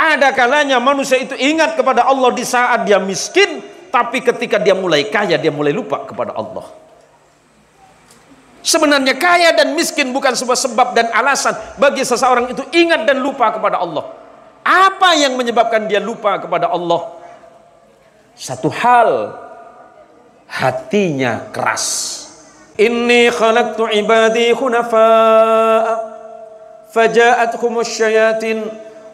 Ada kalanya manusia itu ingat kepada Allah di saat dia miskin, tapi ketika dia mulai kaya, dia mulai lupa kepada Allah. Sebenarnya kaya dan miskin bukan sebuah sebab dan alasan bagi seseorang itu ingat dan lupa kepada Allah. Apa yang menyebabkan dia lupa kepada Allah? Satu hal, hatinya keras. Inni khalaqtu ibadi hunafa'a faja'athumus syayatin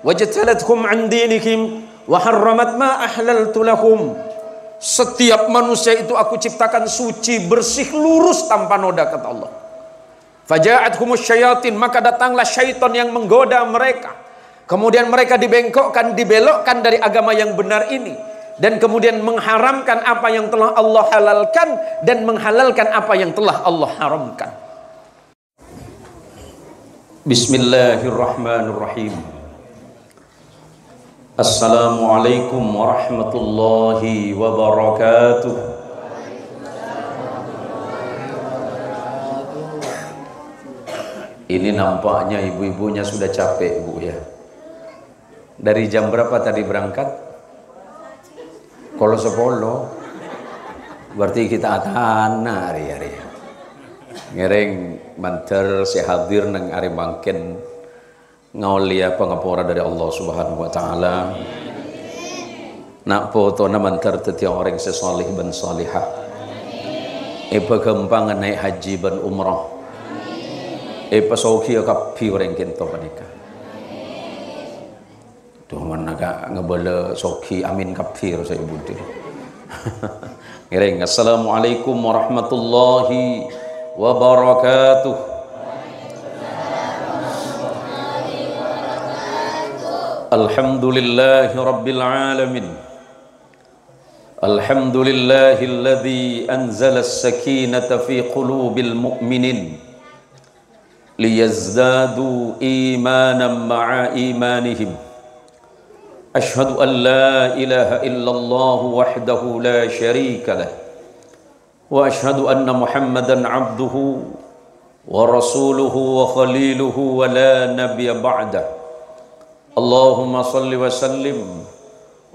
wajtalathum an dinihim wa harramat ma ahlaltu lahum. Setiap manusia itu aku ciptakan suci, bersih, lurus, tanpa noda, kata Allah. Faja'athumus syayatin, maka datanglah syaitan yang menggoda mereka. Kemudian mereka dibengkokkan, dibelokkan dari agama yang benar ini, dan kemudian mengharamkan apa yang telah Allah halalkan dan menghalalkan apa yang telah Allah haramkan. Bismillahirrahmanirrahim. Assalamualaikum warahmatullahi wabarakatuh. Ini nampaknya ibu-ibunya sudah capek, Bu, ya. Dari jam berapa tadi berangkat? Kalau 10 berarti kita atana hari-hari. Ngereng manter si hadir nang ari mangken ngaulia pangapura dari Allah Subhanahu wa taala. Nak foto na manter tetiang orang sesolih ban salihah. Epa kempangan naik haji ban umrah. Epa sauki kapi orang kento panika. Tuh mana ka ngebala sauki amin kapi saya budir. Ngereng assalamualaikum warahmatullahi wabarakatuh. Alhamdulillahi rabbil alamin. Alhamdulillahilladzi anzala as-sakinata fi qulubil mu'minin liyazdadu imanan ma'a imanihim. Ashhadu an la ilaha illallah wahdahu la syarika lah wa ashhadu anna Muhammadan abduhu wa rasuluhu wa khaliluhu wa la nabiyya ba'dah. Allahumma salli wa sallim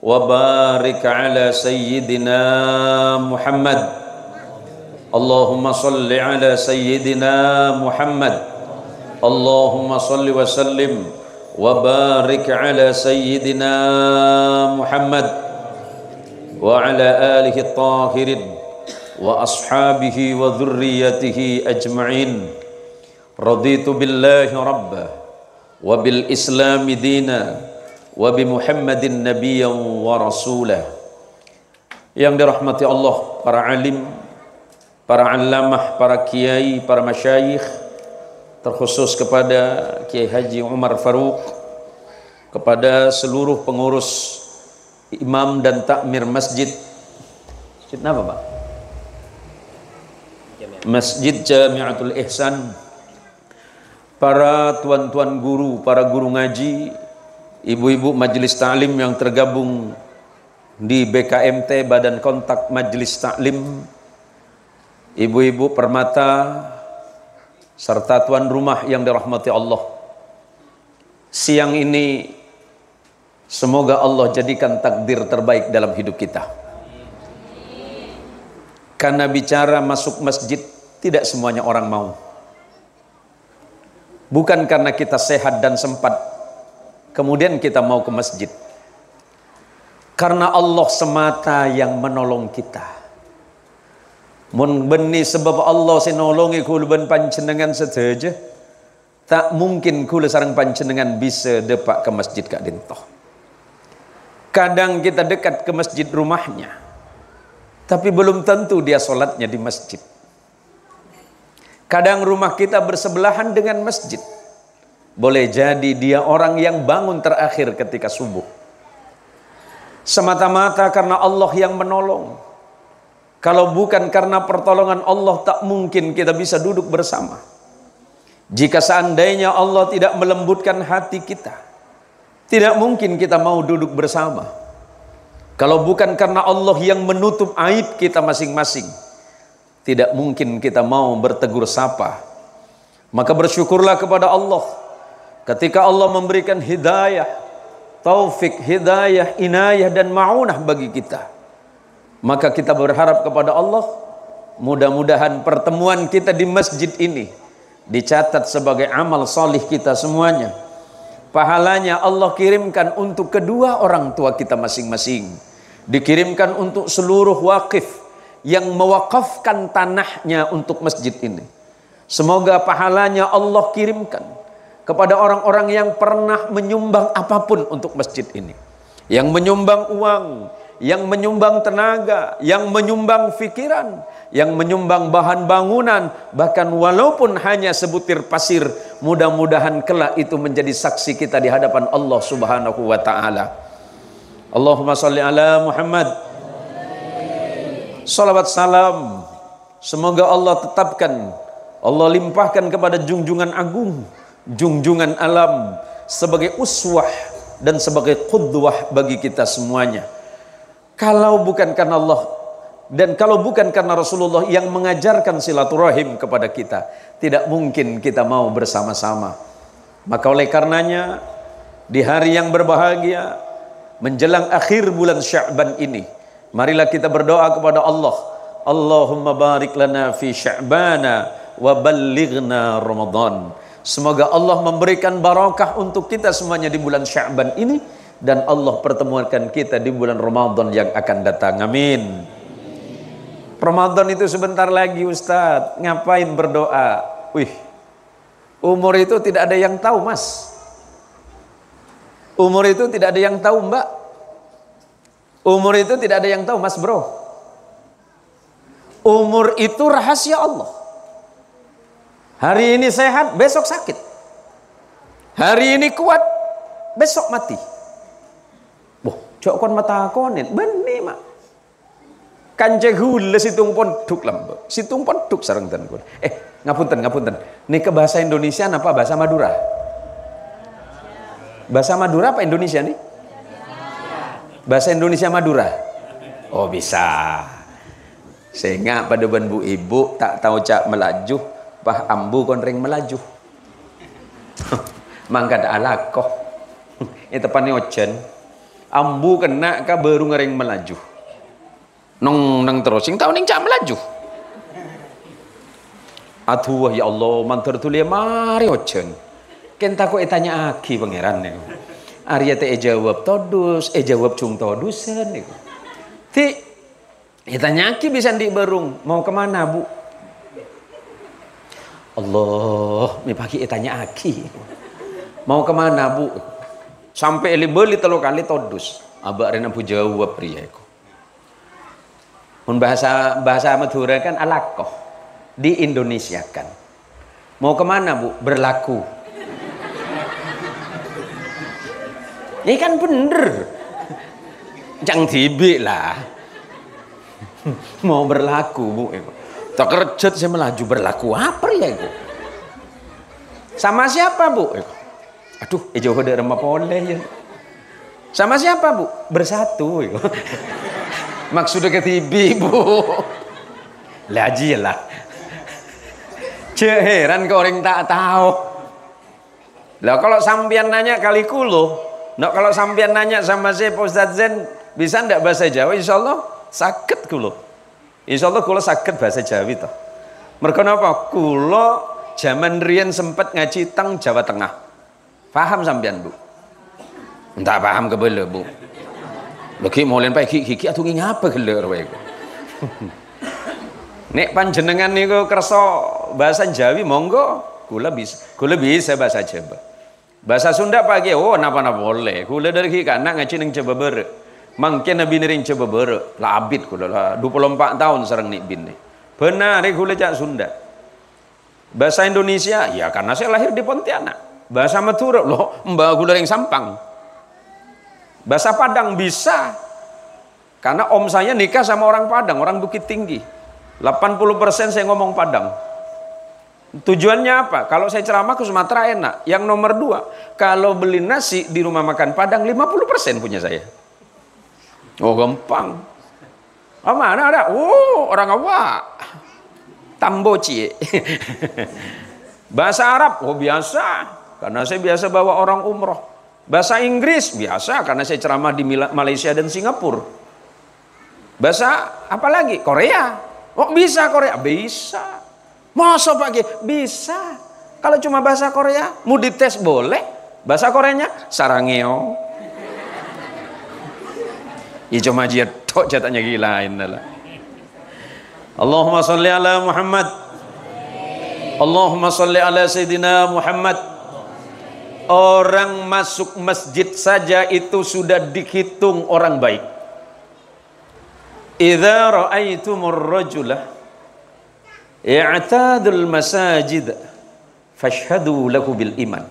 wa barik ala sayyidina Muhammad. Allahumma salli ala sayyidina Muhammad. Allahumma salli wa sallim wa barik ala sayyidina Muhammad wa ala alihi at-tahirin wa ashabihi wa dhurriyyatihi ajma'in. Raditu billahi rabbah wa bil islami dina wa bi Muhammadin nabiyyan wa rasulah. Yang dirahmati Allah, para alim, para alamah, para kiai, para masyayikh, terkhusus kepada Kiai Haji Umar Faruq, kepada seluruh pengurus, imam dan takmir masjid. Masjid apa, Pak? Masjid Jami'atul Ihsan, para tuan-tuan guru, para guru ngaji, ibu-ibu majelis ta'lim yang tergabung di BKMT, Badan Kontak Majelis Ta'lim, ibu-ibu permata, serta tuan rumah yang dirahmati Allah. Siang ini semoga Allah jadikan takdir terbaik dalam hidup kita. Karena bicara masuk masjid tidak semuanya orang mau. Bukan karena kita sehat dan sempat kemudian kita mau ke masjid. Karena Allah semata yang menolong kita. Mun beni sebab Allah sinolongi kula ben panjenengan sedaja, tak mungkin kula sareng panjenengan bisa depak ke masjid Kak Dintoh. Kadang kita dekat ke masjid rumahnya, tapi belum tentu dia sholatnya di masjid. Kadang rumah kita bersebelahan dengan masjid, boleh jadi dia orang yang bangun terakhir ketika subuh. Semata-mata karena Allah yang menolong. Kalau bukan karena pertolongan Allah, tak mungkin kita bisa duduk bersama. Jika seandainya Allah tidak melembutkan hati kita, tidak mungkin kita mau duduk bersama. Kalau bukan karena Allah yang menutup aib kita masing-masing, tidak mungkin kita mau bertegur sapa. Maka bersyukurlah kepada Allah ketika Allah memberikan hidayah, taufik, hidayah, inayah dan ma'unah bagi kita. Maka kita berharap kepada Allah, mudah-mudahan pertemuan kita di masjid ini dicatat sebagai amal salih kita semuanya. Pahalanya Allah kirimkan untuk kedua orang tua kita masing-masing. Dikirimkan untuk seluruh wakif yang mewakafkan tanahnya untuk masjid ini. Semoga pahalanya Allah kirimkan kepada orang-orang yang pernah menyumbang apapun untuk masjid ini. Yang menyumbang uang, yang menyumbang tenaga, yang menyumbang pikiran, yang menyumbang bahan bangunan, bahkan walaupun hanya sebutir pasir, mudah-mudahan kelak itu menjadi saksi kita di hadapan Allah Subhanahu wa taala. Allahumma shalli ala Muhammad. Salawat salam semoga Allah tetapkan, Allah limpahkan kepada junjungan agung, junjungan alam, sebagai uswah dan sebagai qudwah bagi kita semuanya. Kalau bukan karena Allah dan kalau bukan karena Rasulullah yang mengajarkan silaturahim kepada kita, tidak mungkin kita mau bersama-sama. Maka oleh karenanya, di hari yang berbahagia menjelang akhir bulan Sya'ban ini, marilah kita berdoa kepada Allah. Allahumma barik lana fi Sya'bana wa ballighna Ramadan. Semoga Allah memberikan barakah untuk kita semuanya di bulan Sya'ban ini, dan Allah pertemukan kita di bulan Ramadan yang akan datang. Amin. Ramadan itu sebentar lagi, Ustadz. Ngapain berdoa? Wih, umur itu tidak ada yang tahu, Mas. Umur itu tidak ada yang tahu, Mbak. Umur itu tidak ada yang tahu, Mas Bro. Umur itu rahasia Allah. Hari ini sehat, besok sakit. Hari ini kuat, besok mati. Boh, cok kon mata konet, benih mak. Kancek hula situng ponduk lambe, situng ponduk sarang tan kon. Ngapunten. Nih ke bahasa Indonesia apa bahasa Madura? Bahasa Madura apa Indonesia nih? Bahasa Indonesia Madura. Oh bisa. Sehingga pada ban bu ibu tak tahu cak melaju, pah ambu kon ring melaju. Mangka ada alakoh. Itu pane ojen. Ambu kena ka baru ngering melaju. Nong terus sing tau ning cak melaju. Aduh ya Allah, mantur tuli mari ojen. Ken takut tanya aki pangeran niku. Arya teh jawab todus, jawab cung todusen niku. Ti tanya aki bisa di berung, mau kemana Bu? Allah, mi pagi tanya aki. Mau kemana Bu? Sampai beli telu kali todus. Abak rena pu jawab pria iku. Mun bahasa Madura kan alakoh, di Indonesia kan. Mau kemana Bu? Berlaku. Ini kan bener. Jangan tibi lah. Mau berlaku Bu. Tak kerjat saya melaju berlaku apa ya itu? Sama siapa Bu? Aduh, jauh dari rumah boleh ya. Sama siapa Bu? Bersatu. Maksudnya ketibi Bu. Laji lah. Heran ke orang tak tahu. Lah kalau sampean nanya kali kulo, nah kalau sampean nanya sama saya Pak Ustadz Zen, bisa ndak bahasa Jawa? Insya Allah sakit kulo. Insya Allah kulo sakit bahasa Jawa itu. Mereka apa? Kulo zaman rian sempat ngaji tang Jawa Tengah. Paham sampean Bu? Entah paham ke bela Bu. Lagi mau lempai kiki atau ngapa gelar wae. Nek panjenengan niku kersa bahasa Jawi monggo, kula bisa bahasa Jawa. Bahasa Sunda pagi napa boleh. Kula dari kana ngaji ning Jawa Barat. Mangke nabi nering Jawa Barat, lah abid kula lah 24 tahun sareng nik bin. Benar kula cak Sunda. Bahasa Indonesia ya karena saya lahir di Pontianak. Bahasa Madura loh, mbak kula ring Sampang. Bahasa Padang bisa. Karena om saya nikah sama orang Padang, orang Bukit Tinggi. 80% saya ngomong Padang. Tujuannya apa? Kalau saya ceramah ke Sumatera enak. Yang nomor 2, kalau beli nasi di rumah makan Padang 50% punya saya. Oh gampang. Oh mana ada? Oh orang awak. Tamboci. Bahasa Arab, oh biasa. Karena saya biasa bawa orang umroh. Bahasa Inggris biasa karena saya ceramah di Malaysia dan Singapura. Bahasa apa lagi? Korea. Oh bisa Korea? Bisa. Masa Pak? Bisa. Kalau cuma bahasa Korea, mau dites boleh. Bahasa Koreanya sarangeo. Ya cuma dia tok jatanya gilain lah. Allahumma salli ala Muhammad. Allahumma salli ala Sayyidina Muhammad. Orang masuk masjid saja itu sudah dihitung orang baik. Idza ra'aitumur rajula i'tadul masajid fashhadu lahu bil iman.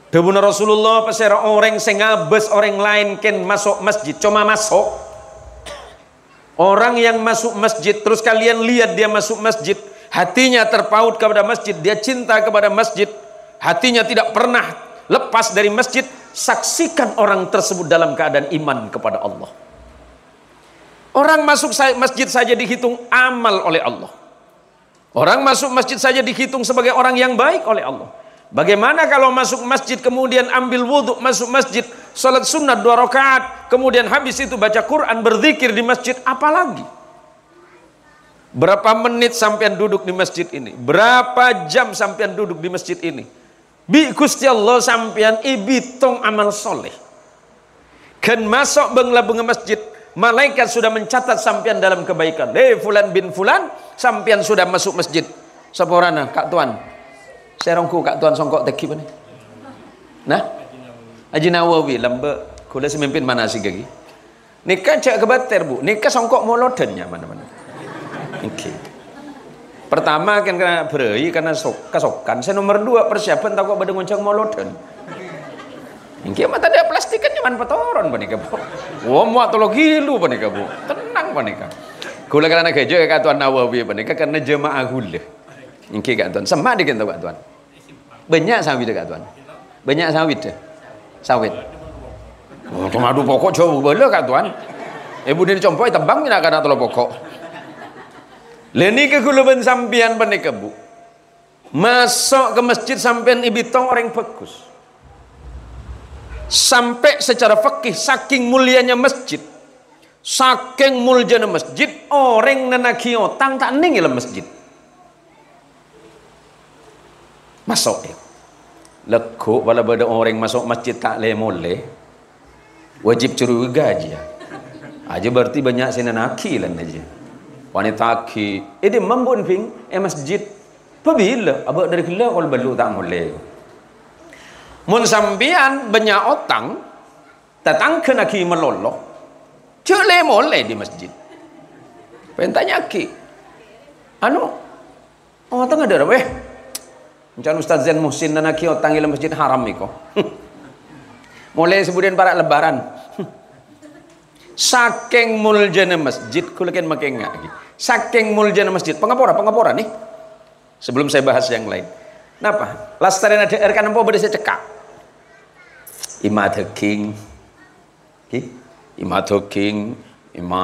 Dawuh Rasulullah pasera orang sing ngabes orang lain ken masuk masjid cuma masuk. Orang yang masuk masjid terus kalian lihat dia masuk masjid, hatinya terpaut kepada masjid, dia cinta kepada masjid. Hatinya tidak pernah lepas dari masjid. Saksikan orang tersebut dalam keadaan iman kepada Allah. Orang masuk masjid saja dihitung amal oleh Allah. Orang masuk masjid saja dihitung sebagai orang yang baik oleh Allah. Bagaimana kalau masuk masjid kemudian ambil wudhu, masuk masjid, salat sunnah 2 rakaat, kemudian habis itu baca Quran, berzikir di masjid, apalagi? Berapa menit sampean duduk di masjid ini? Berapa jam sampean duduk di masjid ini? Bi Gusti Allah sampean ibitong amal soleh. Kan masuk benglabung masjid, malaikat sudah mencatat sampean dalam kebaikan. Fulan bin Fulan, sampean sudah masuk masjid. Saporana Kak Tuan. Serongku Kak Tuan songkok teki mana? Nah, Haji Nawawi lambe kula semimpin manasik lagi. Nikah cak kebater Bu, nikah songkok molodennya mana-mana. Oke. Pertama kan kena berai karena kasokan. Saya nomor 2 persiapan takut pada ngoncang moloden. Ingki mah tadi plastikan nyaman petoron panika Bu. Wah muat tolo gilu panika Bu. Tenang panika. Kula kana gejo Kak Tuan Nawawi panika karena jemaah kula. Ingki Kak Tuan, semak dikit Kak Tuan. Banyak sawit Kak Tuan. Banyak sawit deh. Sawit. Oh, madu pokok jauh bela Kak Tuan. Ibu ini compoi tebang nak kana tolo pokok. Leni ke kuluban sampian panika Bu. Masuk ke masjid sampean ibitong orang bagus. Sampai secara fikih saking mulianya masjid. Saking muljana masjid, orang nanaki otang tak ning dalam masjid. Masuk ya. Lekuk wala bada orang masuk masjid tak boleh. Wajib curiga aja. Aja berarti banyak sinanaki lan aja. Wanita ki ini mambun ping masjid pabila abak dari kila kalau balu tak boleh. Mun sampian banyak otang datang ke naki meloloh cele boleh di masjid. Pentanya ki anu otang ada weh macam Ustaz Zain Muhsin dan naki otang ilam masjid haram iko. Mulai sebulan para lebaran. Saking muljana masjid kulakan makin ngak lagi. Saking muljana masjid pengapora nih. Sebelum saya bahas yang lain. Napa? Lastaren ada erkan empo bade saya cekak. Ima king. Ima king, ima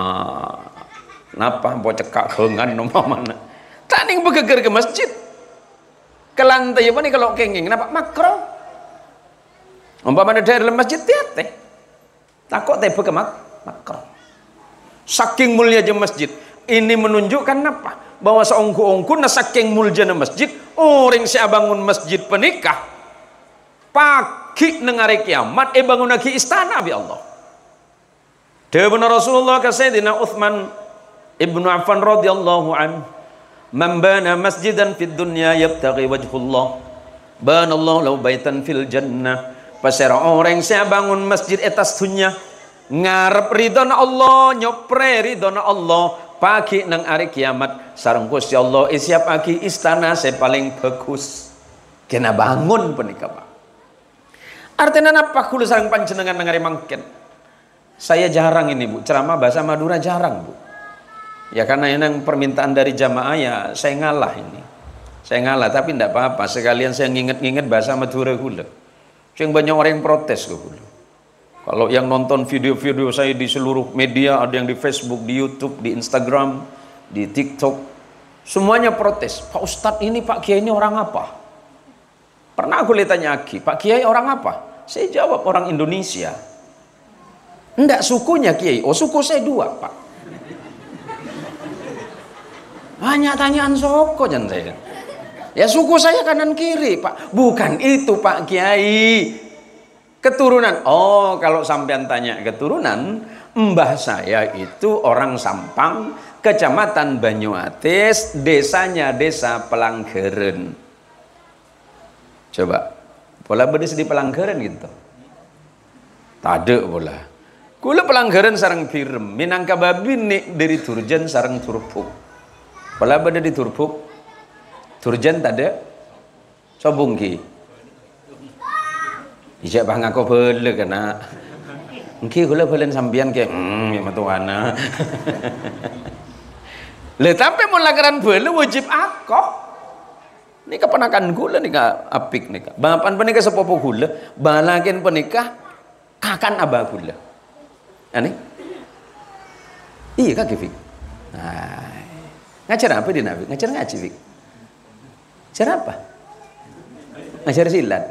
napa empo cekak hengan nomor mana. Tak ning begeger ke masjid. Ke lantai apa nih kalau kenging napa makro. Umpama ada dalam masjid tiate. Takut tebe ke makro. Saking mulia je masjid. Ini menunjukkan apa? Bahwa seongku-ongku na saking mulia masjid, orang saya bangun masjid penikah pagi nengare kiamat bangun lagi istana bi Allah. Dewa Rasulullah ke Sayyidina Uthman ibnu Affan radhiyallahu an, man bana masjidan fid dunya yabtaghi wajhullah banallahu lahu baitan fil jannah. Pasera orang saya bangun masjid atas dunia ngarep ridhona Allah, nyopre ridhona Allah, pagi nang hari kiamat sareng Gusti Allah siap pagi istana saya paling bagus kena bangun penikah Pak. Artinya apa kula sareng panjenengan nang hari mangken. Saya jarang ini Bu ceramah bahasa Madura, jarang Bu. Ya karena yang permintaan dari jamaah ya saya ngalah ini. Saya ngalah tapi tidak apa-apa, sekalian saya nginget-nginget bahasa Madura kula. Yang banyak orang yang protes kok. Kalau yang nonton video-video saya di seluruh media, ada yang di Facebook, di YouTube, di Instagram, di TikTok, semuanya protes. Pak Ustadz ini, Pak Kiai ini orang apa? Pernah aku tanya Aki, Pak Kiai orang apa? Saya jawab orang Indonesia. Enggak sukunya Kiai. Oh suku saya 2 Pak. Hanya tanyaan soko jangan saya. Ya suku saya kanan kiri Pak. Bukan itu Pak Kiai. Keturunan. Oh kalau sampean tanya keturunan, mbah saya itu orang Sampang, Kecamatan Banyuatis, desanya desa Pelanggeren. Coba, pola bedes di Pelanggeren gitu. Tade pola. Kula Pelanggeren sarang Birem, Minangkababi nik dari Turjen sarang Turbuk. Pola bede di Turbuk, Turjen tade, Sobungki. Ijak bang aku bela kena. Engki kula belen sambian ke ya matuana. Le tapi mun lagaran bela wajib akoh. Nika penakan gula nika apik nika. Bapan penika sepupu gula, balakin penika kakan abah gula. Ani? Iya kak Fik. Nah, ngajar apa di Nabi? Ngajar ngaji Fik. Ngajar apa? Ngajar silat.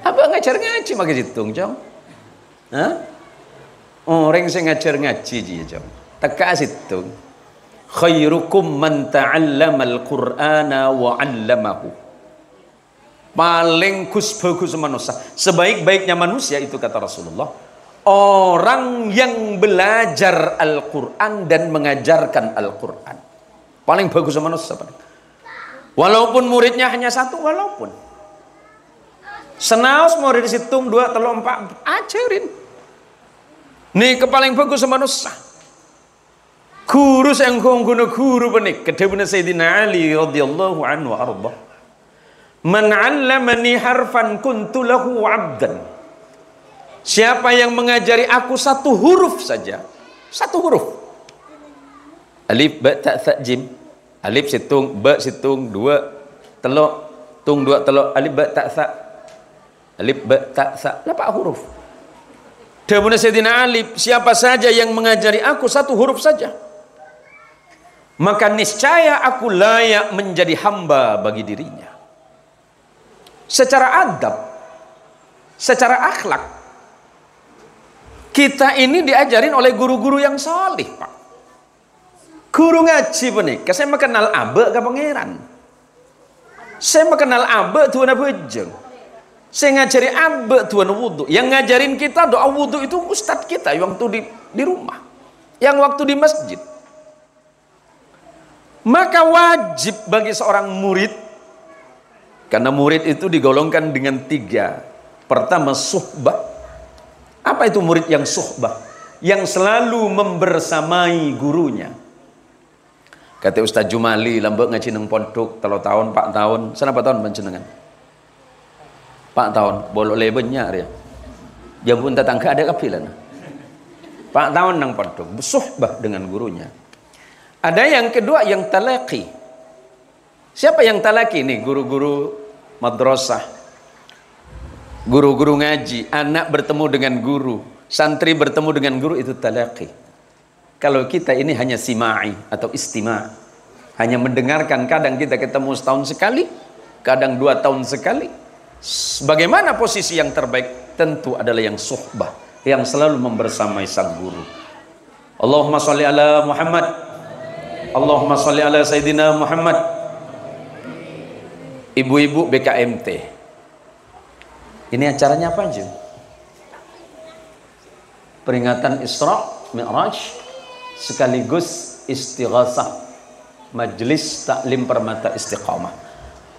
Apa ngajar ngaji makai situng, Cong? Hah? Orang yang ngajar ngaji dia, Cong. Teka situng. Khairukum man ta'allama al-Qur'ana wa 'allamahu. Paling bagus manusia, sebaik-baiknya manusia itu kata Rasulullah, orang yang belajar Al-Qur'an dan mengajarkan Al-Qur'an. Paling bagus manusia. Walaupun muridnya hanya 1, walaupun senaos mau dihitung 2, 3, 4 ajarin. Nih kepaling bagus manusia. Guru yang guru benik kedebuna Sayyidina Ali radhiyallahu anhu arba. Man 'allamani harfan kuntu lahu 'abdan. Siapa yang mengajari aku 1 huruf saja. 1 huruf. Alif ba ta tha jim. Alif situng, ba situng, 2 telok, tung 2 telok, alif ba ta tha. Alif ba ta sa 8 huruf. Dawuh Sayyidina Ali, siapa saja yang mengajari aku 1 huruf saja, maka niscaya aku layak menjadi hamba bagi dirinya. Secara adab, secara akhlak, kita ini diajarin oleh guru-guru yang salih, Pak. Guru ngaji penika, saya mengenal abe ke pangeran. Saya mengenal abe tuan bejeng. Saya ngajari abe tuan wudhu. Yang ngajarin kita doa wudhu itu ustadz kita yang waktu di rumah, yang waktu di masjid. Maka wajib bagi seorang murid, karena murid itu digolongkan dengan 3. Pertama suhbah. Apa itu murid yang suhbah? Yang selalu membersamai gurunya. Kata Ustaz Jumali lambek ngaji nang pondok 3 tahun 4 tahun. Senapa tahun panjenengan? 4 tahun, bolok lebennya dia. Jambun tetangga ada kapilan. 4 tahun nang pondok, suhbah dengan gurunya. Ada yang kedua yang talaqi. Siapa yang talaqi nih? Guru-guru madrasah, guru-guru ngaji, anak bertemu dengan guru, santri bertemu dengan guru, itu talaqi. Kalau kita ini hanya sima'i atau istima', hanya mendengarkan, kadang kita ketemu setahun sekali, kadang 2 tahun sekali. Bagaimana posisi yang terbaik? Tentu adalah yang suhbah, yang selalu membersamai sang guru. Allahumma sholli ala Muhammad, Allahumma sholli ala Sayyidina Muhammad. Ibu-ibu BKMT, ini acaranya apa aja? Peringatan Isra Mi'raj sekaligus istighasah Majelis Taklim Permata Istiqamah.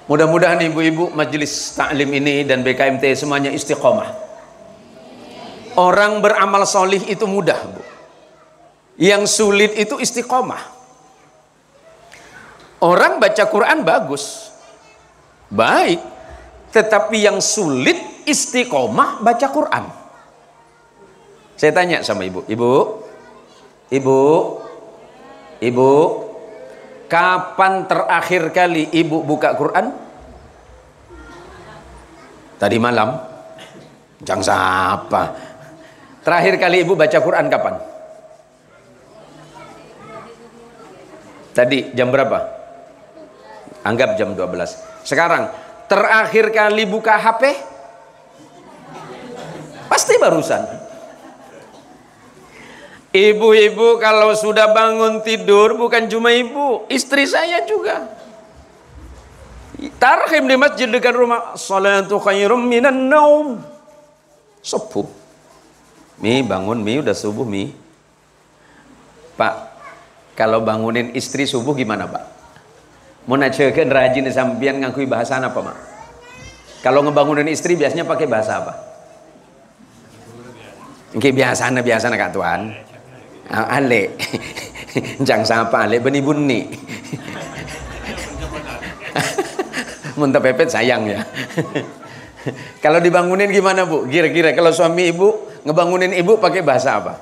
Mudah-mudahan ibu-ibu majelis taklim ini dan BKMT semuanya istiqomah. Orang beramal solih itu mudah, Bu. Yang sulit itu istiqomah. Orang baca Quran bagus, baik, tetapi yang sulit istiqomah baca Quran. Saya tanya sama ibu, ibu, kapan terakhir kali ibu buka Quran? Tadi malam. Jangan siapa. Terakhir kali ibu baca Quran kapan? Tadi jam berapa? Anggap jam 12. Sekarang terakhir kali buka HP? Pasti barusan. Ibu-ibu kalau sudah bangun tidur, bukan cuma ibu, istri saya juga. Tarhim di masjid dekat rumah, salatu khairum minan naum. Subuh. Mi bangun, Mi udah subuh, Mi. Pak, kalau bangunin istri subuh gimana, Pak? Mau nacekeun rajin sampean ngakui bahasa apa, Mak? Kalau ngebangunin istri biasanya pakai bahasa apa? Oke, biasa Kak Tuan. Ale. Jangan sapa ale beni bunni. Muntah pepet sayang ya. Kalau dibangunin gimana, Bu? Kira-kira kalau suami ibu ngebangunin ibu pakai bahasa apa?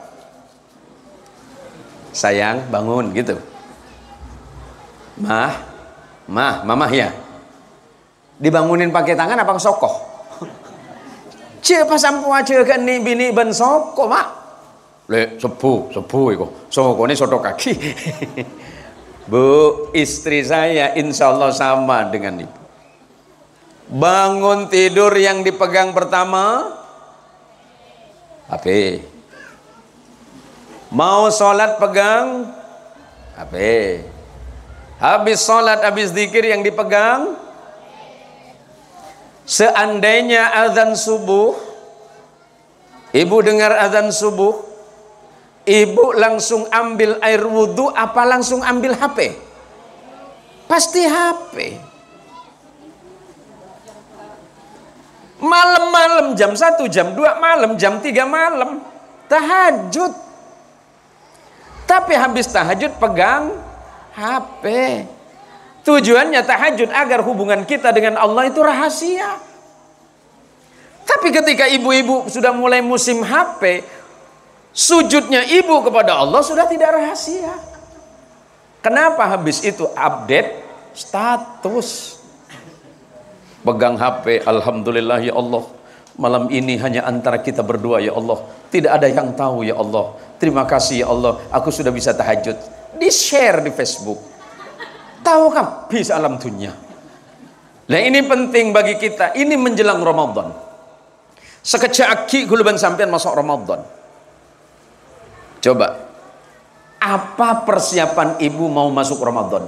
Sayang, bangun gitu. Mamah ya. Dibangunin pakai tangan apa sokoh? Cie pas sampo aja kan nih bini ben sokoh, Mak. Le sepuh iku. Sokone soto kaki. Bu, istri saya insya Allah sama dengan ibu. Bangun tidur yang dipegang pertama HP. Mau sholat pegang HP. Habis sholat, habis zikir yang dipegang. Seandainya azan subuh, ibu dengar azan subuh, ibu langsung ambil air wudhu apa langsung ambil HP? Pasti HP. Malam-malam jam 1, jam 2 malam, jam 3 malam tahajud. Tapi habis tahajud pegang HP. Tujuannya tahajud agar hubungan kita dengan Allah itu rahasia. Tapi ketika ibu-ibu sudah mulai musim HP, sujudnya ibu kepada Allah sudah tidak rahasia. Kenapa? Habis itu update status. Pegang HP, alhamdulillah ya Allah. Malam ini hanya antara kita berdua ya Allah. Tidak ada yang tahu ya Allah. Terima kasih ya Allah, aku sudah bisa tahajud. Di-share di Facebook. Tahu kan? Bisa alam dunia. Nah ini penting bagi kita. Ini menjelang Ramadan. Sekecaki guluban sampean masuk Ramadan. Coba. Apa persiapan ibu mau masuk Ramadan?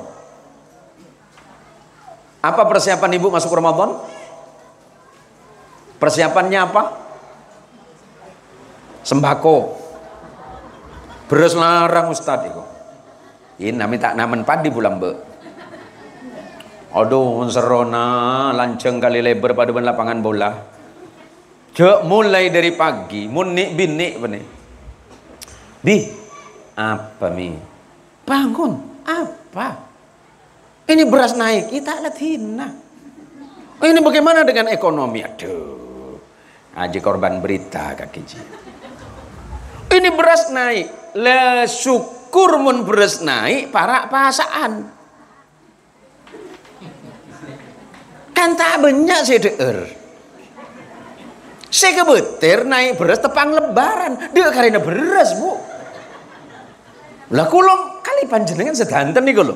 Apa persiapan ibu masuk Ramadan? Persiapannya apa? Sembako. Beres larang Ustadz itu. Ini tak namen padi bulan be. Aduh, serona lanceng kali lebar pada lapangan bola. Cek mulai dari pagi, munik binik benih. Bi, apa Mi? Bangun, apa? Ini beras naik, kita lihat hina. Ini bagaimana dengan ekonomi? Aduh, aja korban berita kaki. Ini beras naik, le syukur mun beras naik para pasaan. Kan tak banyak CDR. Saya kebetir naik beras tepang lebaran. Dia karena beras, Bu. Lah kula kali panjenengan sedanten niku lho.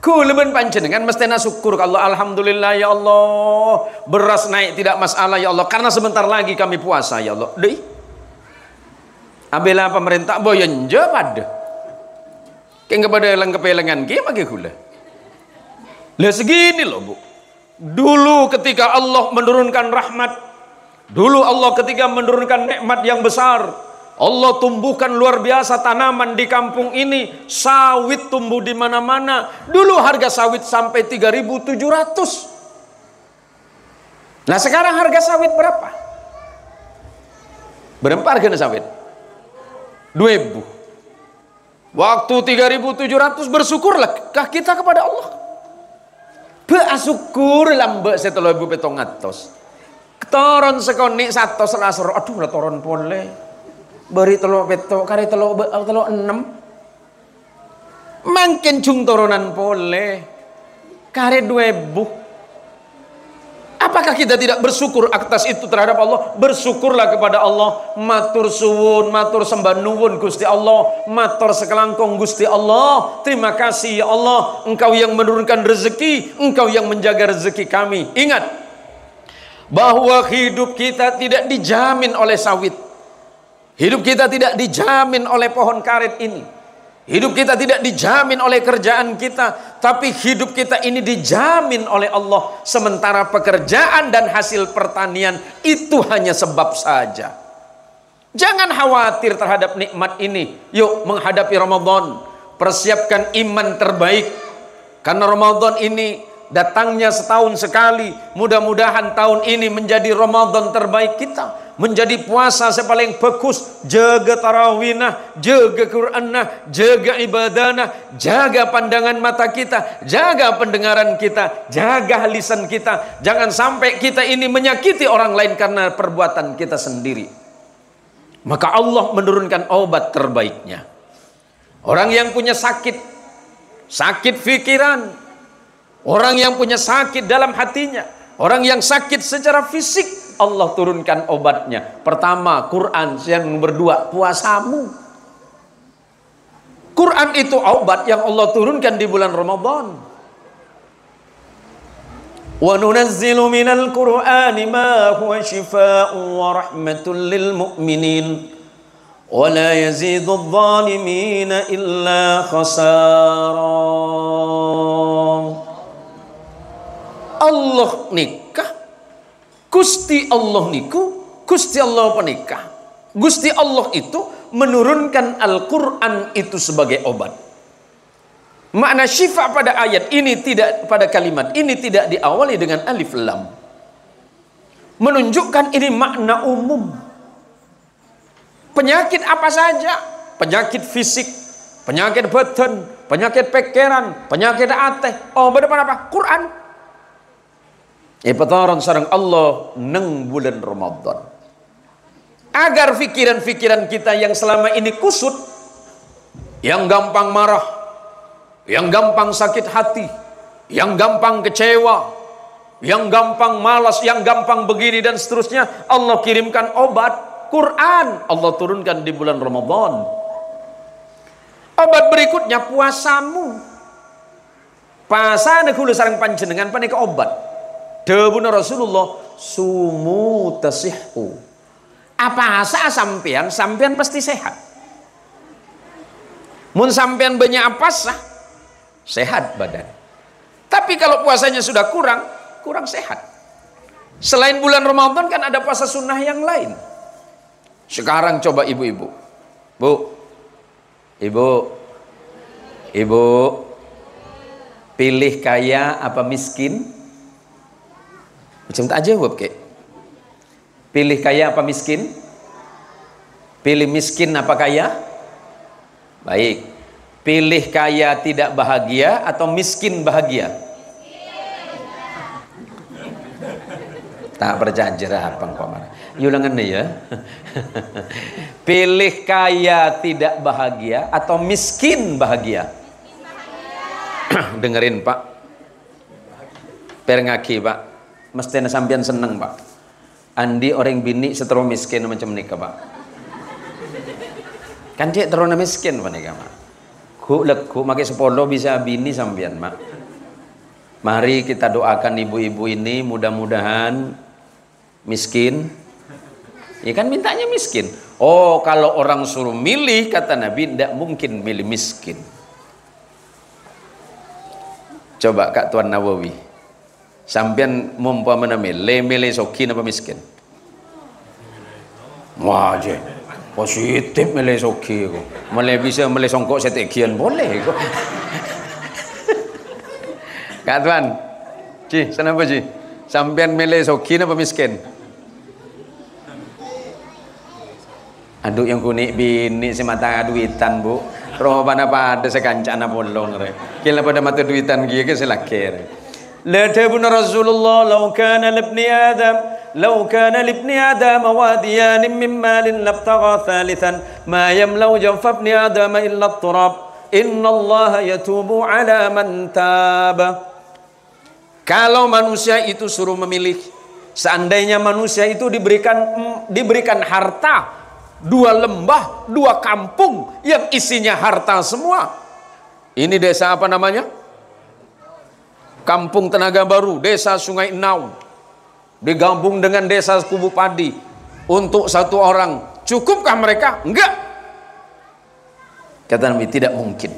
Kula ben panjenengan mestena syukur ke Allah, alhamdulillah ya Allah. Beras naik tidak masalah ya Allah, karena sebentar lagi kami puasa ya Allah. Deh. Abela pemerintah boyen je pada. Kayak kepada kepelengan ki bagi kula. Lah segini loh, Bu. Dulu ketika Allah menurunkan rahmat, dulu Allah ketika menurunkan nikmat yang besar, Allah tumbuhkan luar biasa tanaman di kampung ini, sawit tumbuh di mana-mana. Dulu harga sawit sampai 3.700. Nah sekarang harga sawit berapa? Berapa harga sawit? 2.000. Waktu 3.700 bersyukurlah kita kepada Allah. Beasyukur lambe setelah ibu petong atos. Toron sekonik satu selasor. Aduh lah toron pole. Beri telur petok kari telur 6. Makin cung toronan pole. Kari 2.000. Apakah kita tidak bersyukur atas itu terhadap Allah? Bersyukurlah kepada Allah. Matur suwun, matur sembah nuwun Gusti Allah, matur sekelangkung Gusti Allah. Terima kasih ya Allah, Engkau yang menurunkan rezeki, Engkau yang menjaga rezeki kami. Ingat, bahwa hidup kita tidak dijamin oleh sawit. Hidup kita tidak dijamin oleh pohon karet ini. Hidup kita tidak dijamin oleh kerjaan kita, tapi hidup kita ini dijamin oleh Allah. Sementara pekerjaan dan hasil pertanian itu hanya sebab saja. Jangan khawatir terhadap nikmat ini. Yuk menghadapi Ramadan, persiapkan iman terbaik. Karena Ramadan ini datangnya setahun sekali. Mudah-mudahan tahun ini menjadi Ramadan terbaik kita. Menjadi puasa paling bagus. Jaga tarawihna, jaga Qur'anna, jaga ibadahna, jaga pandangan mata kita, jaga pendengaran kita, jaga lisan kita. Jangan sampai kita ini menyakiti orang lain karena perbuatan kita sendiri. Maka Allah menurunkan obat terbaiknya. Orang yang punya sakit pikiran, orang yang punya sakit dalam hatinya, orang yang sakit secara fisik, Allah turunkan obatnya. Pertama, Quran. Yang nomor dua, puasamu. Quran itu obat yang Allah turunkan di bulan Ramadan. Wa nunazzilu minal Qur'ani ma huwa shifaa'un wa rahmatun lil mu'minin wa la yazidu adh-dhalimina illa khasara. Allah nikah, Gusti Allah niku, Gusti Allah penikah. Gusti Allah itu menurunkan Al-Quran itu sebagai obat. Makna syifa pada ayat ini tidak, pada kalimat ini tidak diawali dengan alif lam. Menunjukkan ini makna umum. Penyakit apa saja, penyakit fisik, penyakit badan, penyakit pikiran, penyakit hati, obat apa? Quran. Petaran sareng Allah neng bulan Ramadan. Agar pikiran-pikiran kita yang selama ini kusut, yang gampang marah, yang gampang sakit hati, yang gampang kecewa, yang gampang malas, yang gampang begini dan seterusnya, Allah kirimkan obat Quran. Allah turunkan di bulan Ramadan. Obat berikutnya puasamu. Pasane kula sareng panjenengan panika obat. Dawuh Rasulullah, sumu tasihhu. Apa asa sampean pasti sehat. Mun sampean banyak apa sah, sehat badan. Tapi kalau puasanya sudah kurang sehat. Selain bulan Ramadan kan ada puasa sunnah yang lain. Sekarang coba ibu-ibu. Ibu, pilih kaya apa miskin? Macam tak jawab kek. Pilih kaya apa miskin? Pilih miskin apa kaya? Baik. Pilih kaya tidak bahagia atau miskin bahagia? Tak berjanjir apa paman. Ulangan nih ya. Pilih kaya tidak bahagia atau miskin bahagia? Dengerin Pak. Perngaki Pak. Mesti sampean seneng Pak. Andi orang bini seterus miskin macam nikah Pak. Kan cek terus miskin Pak nikah Pak. Ku makai 10 bisa bini sampean Mak. Mari kita doakan ibu-ibu ini mudah-mudahan miskin. Ya kan mintanya miskin. Oh kalau orang suruh milih kata Nabi tidak mungkin milih miskin. Coba Kak Tuan Nawawi. Sampian mumpamana milih sokin apa miskin? Wah je, positif milih sokin kok. Malah bisa milih songkok setekian boleh kok. Kak Tuan, Ci, kenapa Ci? Sampian milih sokin apa miskin? Aduh yang kunik bini si mata duitan Bu. Roh pada sekancana bolong re. Kila pada mata duitan gini ke selakir. La tabuna Rasulullah law kana libni Adam wadiyan min malin labtagha thalithan ma yamlau jawfa ibni Adam illa at-turab inna Allah yatubu ala man taba. Kalau manusia itu suruh memilih, seandainya manusia itu diberikan harta 2 lembah 2 kampung yang isinya harta semua. Ini desa apa namanya? Kampung Tenaga Baru, desa Sungai Enau. digabung dengan desa Kubu Padi untuk satu orang. Cukupkah mereka? Enggak. Kata Nabi, tidak mungkin.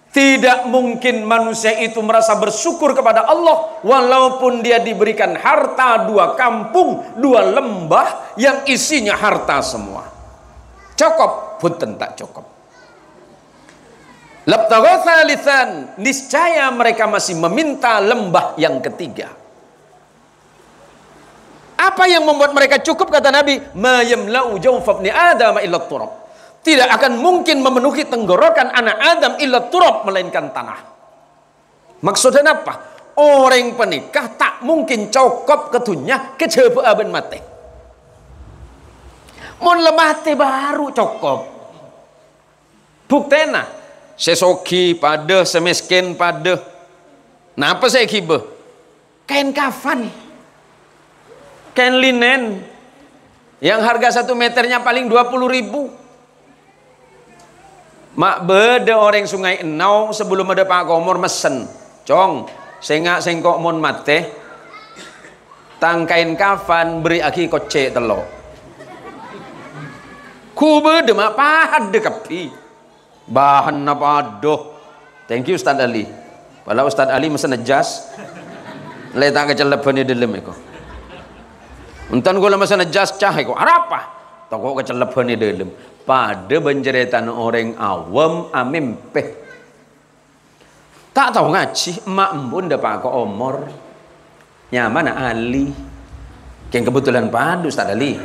Tidak mungkin manusia itu merasa bersyukur kepada Allah walaupun dia diberikan harta 2 kampung, 2 lembah yang isinya harta semua. Cukup? Punten tak cukup. Labtagha thalithan, niscaya mereka masih meminta lembah yang ketiga. Apa yang membuat mereka cukup? Kata Nabi, ma yamla'u jawfa ibni adam illa turab. Tidak akan mungkin memenuhi tenggorokan anak Adam illa turab, melainkan tanah. Maksudnya apa? Orang penikah tak mungkin cukup ketunya kecepa aben mate. Mon lemate baru cukup. Buktena sesoki pada, semiskin pada. Napa saya kibe? Kain kafan, kain linen yang harga 1 meternya paling 20.000. Mak beda orang Sungai Enau sebelum ada Pak Komor mesen, cong sengak sengkok mon mate tangkain kafan beri aki kocek telok ku beda mak pahad dekapi bahan apa aduh. Thank you Ustaz Ali. Walau Ustaz Ali mesen nejas letak kecelepan di dalam itu untan gula mesen nejas cah itu apa toko kecelepan di dalam pada benjeretan orang awam amempeh tak tahu ngaji emak embun dah Pak Omor nyaman Ali yang kebetulan padu Ustaz Ali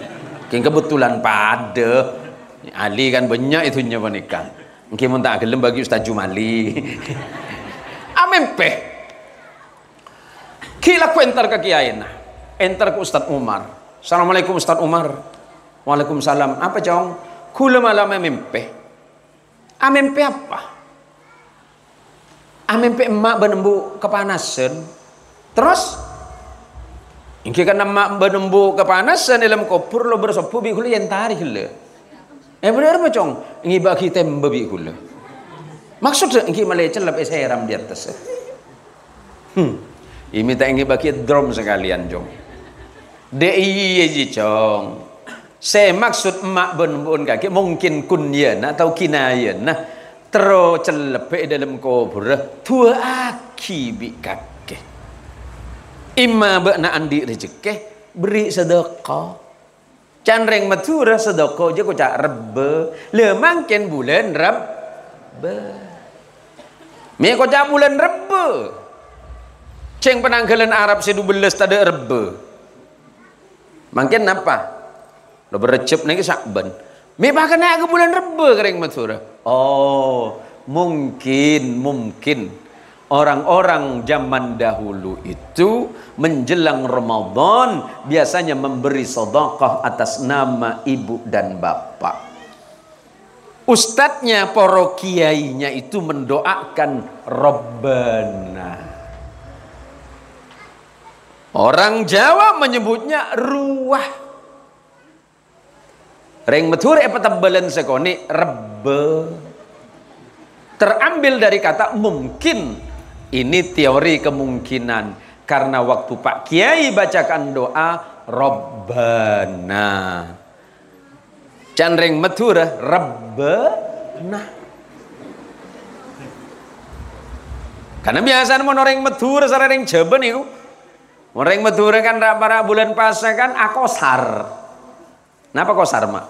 yang kebetulan pada Ali kan banyak itu nyawa nikah mungkin tak gelem bagi Ustaz Jumali amempeh kila ku enter ke kiai nah enter ke Ustaz Umar. Assalamualaikum Ustaz Umar. Waalaikumsalam. Apa jong? Kula malam amempe. Amempe apa? Amempe emak benembu kepanasan. Terus ingki kan emak benembu kepanasan dalam kopur lo bersopu bi kula yang tarik le. Benar apa cong? Ingi bagi tembe bi kula. Maksudnya ingki malai celap seram di atas. Ini tak ingi bagi drum sekalian cong. Iya ji cong. Saya maksud emak ben kaki mungkin kunyan atau kinayan nah terus celepek dalam kubur tua aki bi kaki imma bakna andi rezeki beri sedekah canreng matura sedekah je ko cak rebe le mangken bulan rebe me ko cak bulan rebe ceng penanggalan Arab 12 tada rebe mangken apa lo berecep nanti Syakban. Me bahkan naik ke bulan Reba kering matura. Oh, mungkin orang-orang zaman dahulu itu menjelang Ramadan biasanya memberi sedekah atas nama ibu dan bapak. Ustadznya, para kiainya itu mendoakan Rabbana. Orang Jawa menyebutnya ruah. Reng metur apa tabalan sekoni Rabbe terambil dari kata mungkin. Ini teori kemungkinan karena waktu Pak Kiai bacakan doa Rabbana can reng metur Rabbana karena biasa mau orang metur sareng jaban itu orang metur kan para bulan puasa kan akosar. Kenapa kosar mak?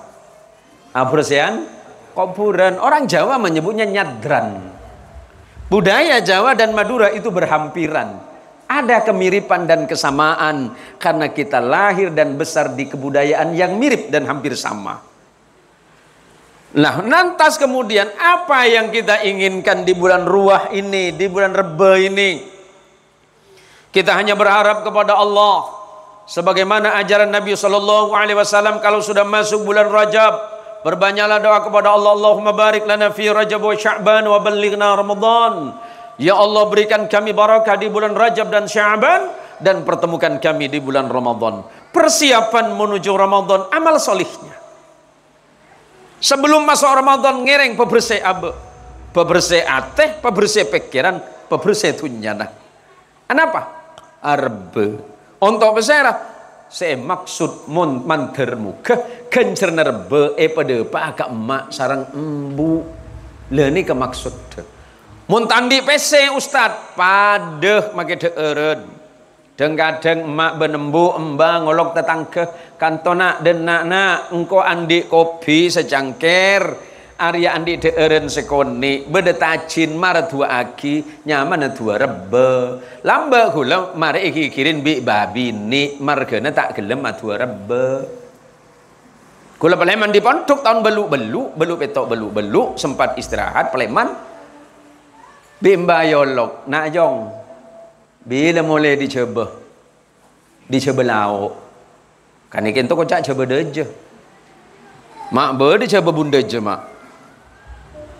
Abresian kuburan. Orang Jawa menyebutnya nyadran. Budaya Jawa dan Madura itu berhampiran. Ada kemiripan dan kesamaan karena kita lahir dan besar di kebudayaan yang mirip dan hampir sama. Nah, lantas kemudian apa yang kita inginkan di bulan Ruah ini, di bulan Reba ini? Kita hanya berharap kepada Allah. Sebagaimana ajaran Nabi SAW kalau sudah masuk bulan Rajab. Berbanyaklah doa kepada Allah. Allahumma barik lana fi Rajab wa Sya'ban wa ballighna Ramadan. Ya Allah berikan kami barakah di bulan Rajab dan Sya'ban dan pertemukan kami di bulan Ramadan. Persiapan menuju Ramadan amal solihnya. Sebelum masuk Ramadan ngereng pebersih abe, pebersih ateh, pebersih pikiran, pebersih tunyana. Kenapa? Arbe. Untuk besar se maksud mun mantermu ke kencerna rebe pada pa agak emak sarang embu le ni ke maksud mun tandi pc ustad padeh make deureun kadang emak benembu embang ngolok tetangke kantona denakna engko andi kopi secangker Arya andi deureun sekoni bedetacin maratua aki nyaman tua rebe lamba kula mari iki kirin bi babi ni margana tak gelem atua rebe kula paleman di pondok tahun belu petok belu sempat istirahat paleman bimba yolok nak jong bila mulai dicoba lauk kan ikin tu kocak coba deje mak ber dicoba bunda je mak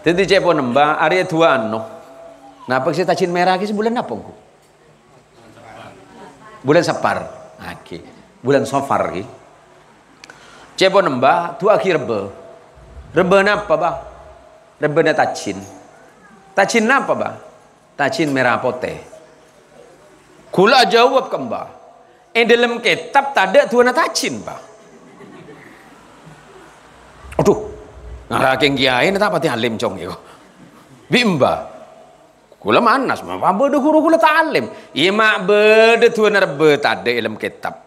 tadi cepo nembah area tua ano. Napa sih tacin merah ki bulan apa ku? Bulan Sapar. Oke. Bulan Safar ki. Cepo nembah tua ki rebe. Rebe napa bah? Rebe na tacin. Tacin napa bah? Tacin merah putih. Kula jawab ke mbah. Dalam kitab tak ada tua na tacin bah. Aduh. Ngaraking kiai neta pati alim cong iko. Bimba. Kula manas mah bede guru kula talim. Ieu mak bede tuan rebe tade ilmu kitab.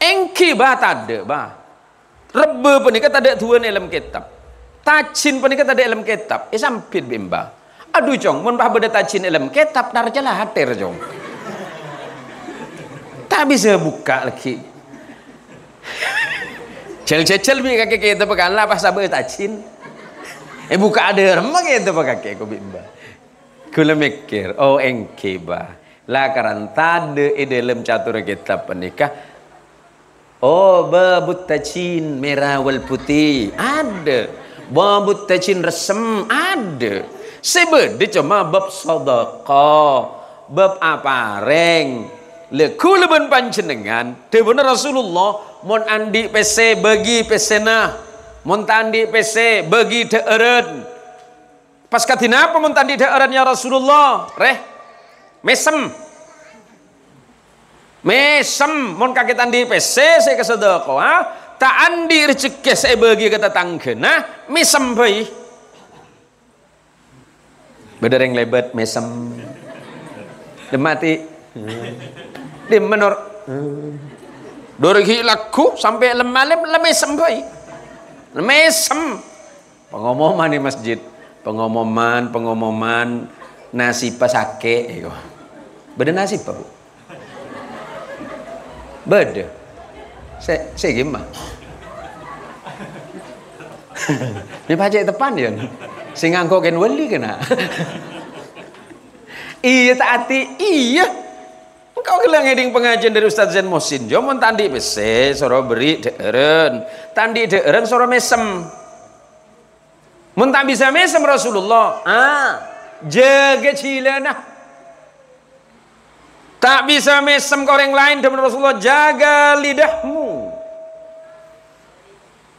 Engki ba tade ba. Rebe penika tade tuan ilmu kitab. Tacin penika tade ilmu kitab. Sampit bimba. Aduh cong mun bah bede tacin ilmu kitab darjalah hater cong. Tak bisa buka lagi. Cel-cel bi kakek kita pekala pas sabar tacin. Buka ada remang kita kakek ko bimba. Kula mikir, oh engke ba. Lah karan tade dalam catur kitab penikah. Oh babut tacin merah wal putih ada. Babut tacin resem ada. Sebede cuma bab sedekah, bab apareng. Le kula ben panjenengan dewe Rasulullah mun andi PC bagi pesena mun tandi PC bagi deureun pas katina apa mun tandi deureun ya Rasulullah reh mesem mun kaget andi PC saya kesedekah tak andi rezeki saya bagi ke tetanggana mesem bae bedereng lebet mesem demati di menur dorgi laku sampai lemalem lemesem boy lemesem pengumuman di masjid pengumuman nasi pasake beda nasi pak bu beda saya gimana ini pajak depan ya sing nganggo ken wali kena iya taati iya kau kelang eding pengajian dari Ustaz Zain Mohsin jomon tandi bese soro beri deureun tandi deureun soro mesem mun tak bisa mesem Rasulullah jaga cilana tak bisa mesem ke orang lain dan Rasulullah jaga lidahmu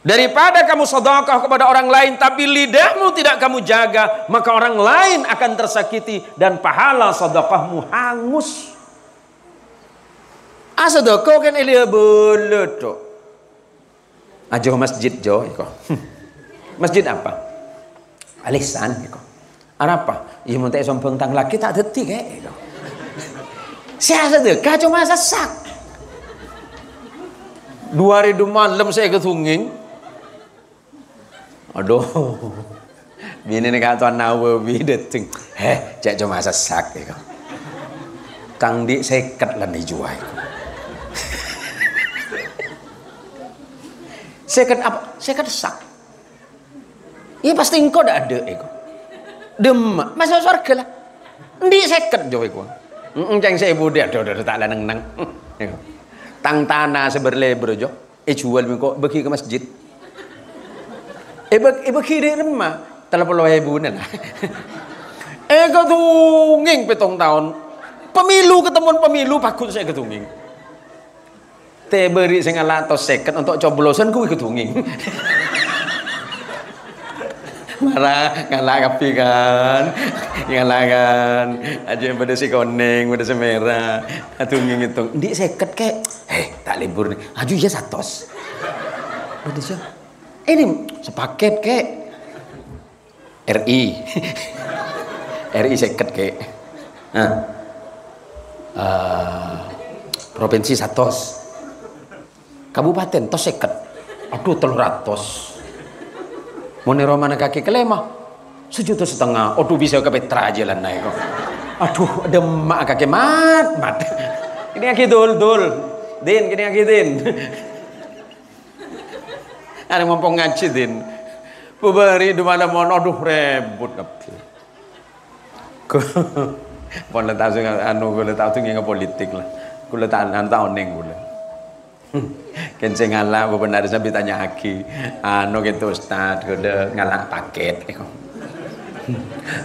daripada kamu sedekah kepada orang lain tapi lidahmu tidak kamu jaga maka orang lain akan tersakiti dan pahala sedekahmu hangus. Sedekah kan elia belut tok. Ajo masjid jo iko. Masjid apa? Alisan iko. Apa? Ya mun tak sombong tang laki tak detik iko. Saya sedekah cuma sesak. 2000 malam saya ketunging. Aduh. Bini ni kata Nawawi deting. Jak cuma sesak iko. Kang di seket lan dijual iko. Seket apa? Seket sak. Iya pasti engkau dah ada ego. Demak masuk surga lah. Ndi seket jo ego. Cang saya budi ada tak lanang nang. Tang tanah seberleber jo. Jual mengko bagi ke masjid. Bagi di rumah. Telah puluh ribu lah. Ego tunging petong tahun. Pemilu ketemu pemilu pakut saya ketunging. Teh beri sing atau seket untuk coblosan ku ikut hunging. Marah ngalah kapi kan. Ngalah kan. Aja yang pada si koneng, pada si merah. Atunging itu. Ndi seket kek. Tak tak libur nih. Aju ya 100. Ini sepaket kek. RI. RI seket kek. Nah. Provinsi 100. Kabupaten tos seket. Aduh 300. Mau nero mana kaki kelemah 1,5 juta. Aduh bisa ke Petra aja lah naik kok. Aduh demak kaki mat. Ini lagi dul. Din, kini lagi din. Ada mumpung ngaji din. Bubari di mana mau aduh rebut tapi. Pon letak anu gue letak tu nggak politik lah. Gue letak antau neng gue. Kencing ngalah benar sampai tanya haki. Anu gitu Ustad, gue ngalah paket.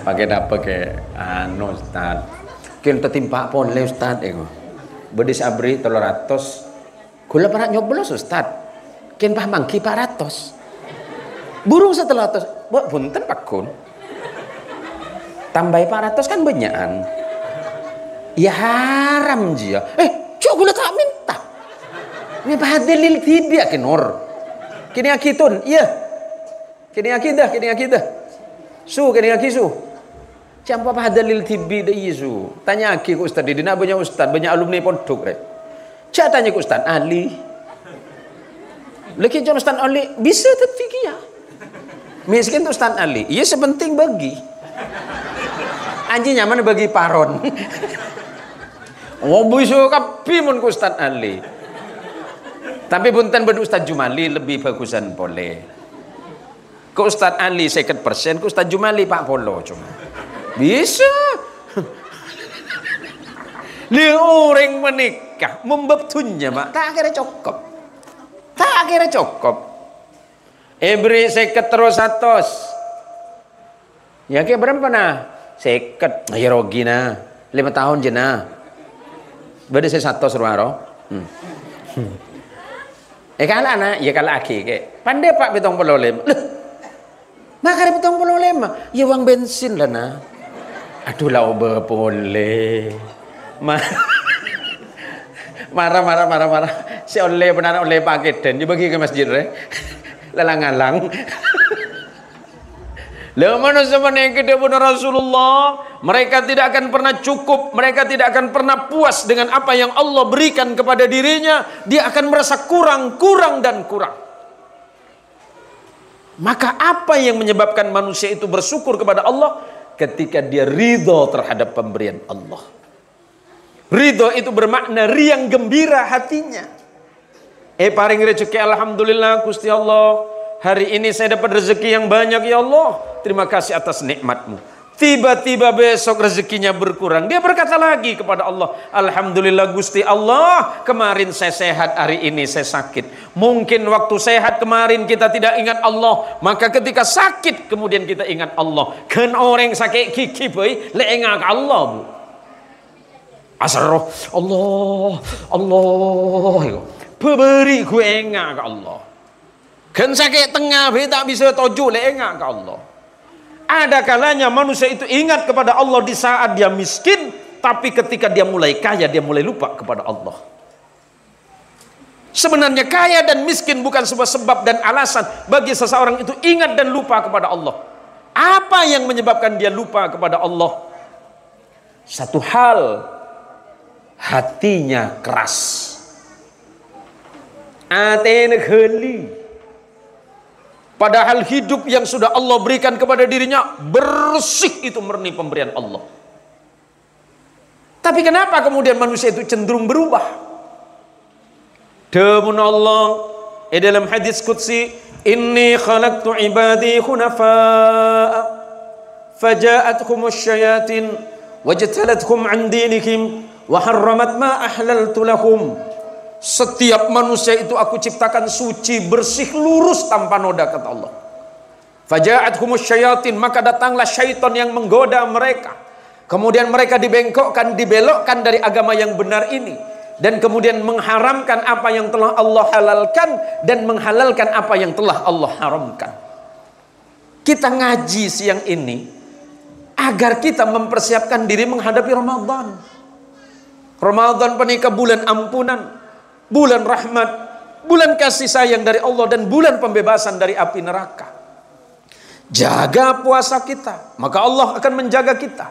Paket apa ke? Anu Ustad. Kita timpa pole Ustad. Bedis abri 300. Gue pernah nyoblos Ustad. Ken pah mangki 400. Burung 100. Buat punten pakun. Tambah 400 kan banyakan. Ya haram dia. Cok gue tak minta. Ini bahadilil tibi akinor. Kini akitun. Iya. Kini akidah. Su kini akisu. Campa bahadilil tibi de Yesu. Tanya aki ku Ustaz di dina banyak Ustaz, banyak alumni pondok rek. Cak tanya ku Ustaz Ali. Lagi John Ustaz Ali bisa tapi ya. Miskin tu Ustaz Ali. Iya sepenting bagi. Anjing nyaman bagi paron. Oh bisa kapi mun ku Ustaz Ali. Tapi punten ben Ustaz Jumali lebih bagusan boleh. Ku Ustaz Ali 50%, ku Ustaz Jumali 40 cuma. Bisa. Li orang menikah membabtunya mak tak kira cukup. Ebri 50 terus 100. Ya ke berapa nah? 50. Ya rogi nah. 5 tahun je nah. Beda saya 100 ruaro. Kalah nak, ya kalah aki ke. Pandai pak 75. Loh. Makare 75. Ya uang bensin lah nah. Aduh lah boleh. Marah. Si oleh benar oleh paket dan dibagi ke masjid re. Lalang-alang. Lah manusia yang kita benar Rasulullah, mereka tidak akan pernah cukup, mereka tidak akan pernah puas dengan apa yang Allah berikan kepada dirinya, dia akan merasa kurang. Maka apa yang menyebabkan manusia itu bersyukur kepada Allah? Ketika dia ridho terhadap pemberian Allah. Ridho itu bermakna riang gembira hatinya. Paring rezeki alhamdulillah Gusti Allah. Hari ini saya dapat rezeki yang banyak ya Allah. Terima kasih atas nikmat-Mu. Tiba-tiba besok rezekinya berkurang. Dia berkata lagi kepada Allah, alhamdulillah Gusti Allah, kemarin saya sehat, hari ini saya sakit. Mungkin waktu sehat kemarin kita tidak ingat Allah, maka ketika sakit kemudian kita ingat Allah. Kan orang sakit kiki boy, le ingat Allah bu. Asroh Allah. Pemberi gue engak ke Allah. Kan sakit tengah be tak bisa toju le engak ke Allah. Ada kalanya manusia itu ingat kepada Allah di saat dia miskin, tapi ketika dia mulai kaya dia mulai lupa kepada Allah. Sebenarnya kaya dan miskin bukan sebuah sebab dan alasan bagi seseorang itu ingat dan lupa kepada Allah. Apa yang menyebabkan dia lupa kepada Allah? Satu hal, hatinya keras. Atene geli. Padahal hidup yang sudah Allah berikan kepada dirinya bersih, itu murni pemberian Allah. Tapi kenapa kemudian manusia itu cenderung berubah? Demun Allah dalam hadis qudsi, inni khalaqtu ibadi hunafa'a faja'athumus syayatin wajtalathum an dinihim wa harramat ma ahlaltu lahum. Setiap manusia itu aku ciptakan suci, bersih, lurus, tanpa noda, kata Allah. Faja'athumus syayatin, maka datanglah syaitan yang menggoda mereka. Kemudian mereka dibengkokkan, dibelokkan dari agama yang benar ini. Dan kemudian mengharamkan apa yang telah Allah halalkan, dan menghalalkan apa yang telah Allah haramkan. Kita ngaji siang ini agar kita mempersiapkan diri menghadapi Ramadan. Ramadan penikah bulan ampunan. bulan rahmat, bulan kasih sayang dari Allah, dan bulan pembebasan dari api neraka. Jaga puasa kita, maka Allah akan menjaga kita.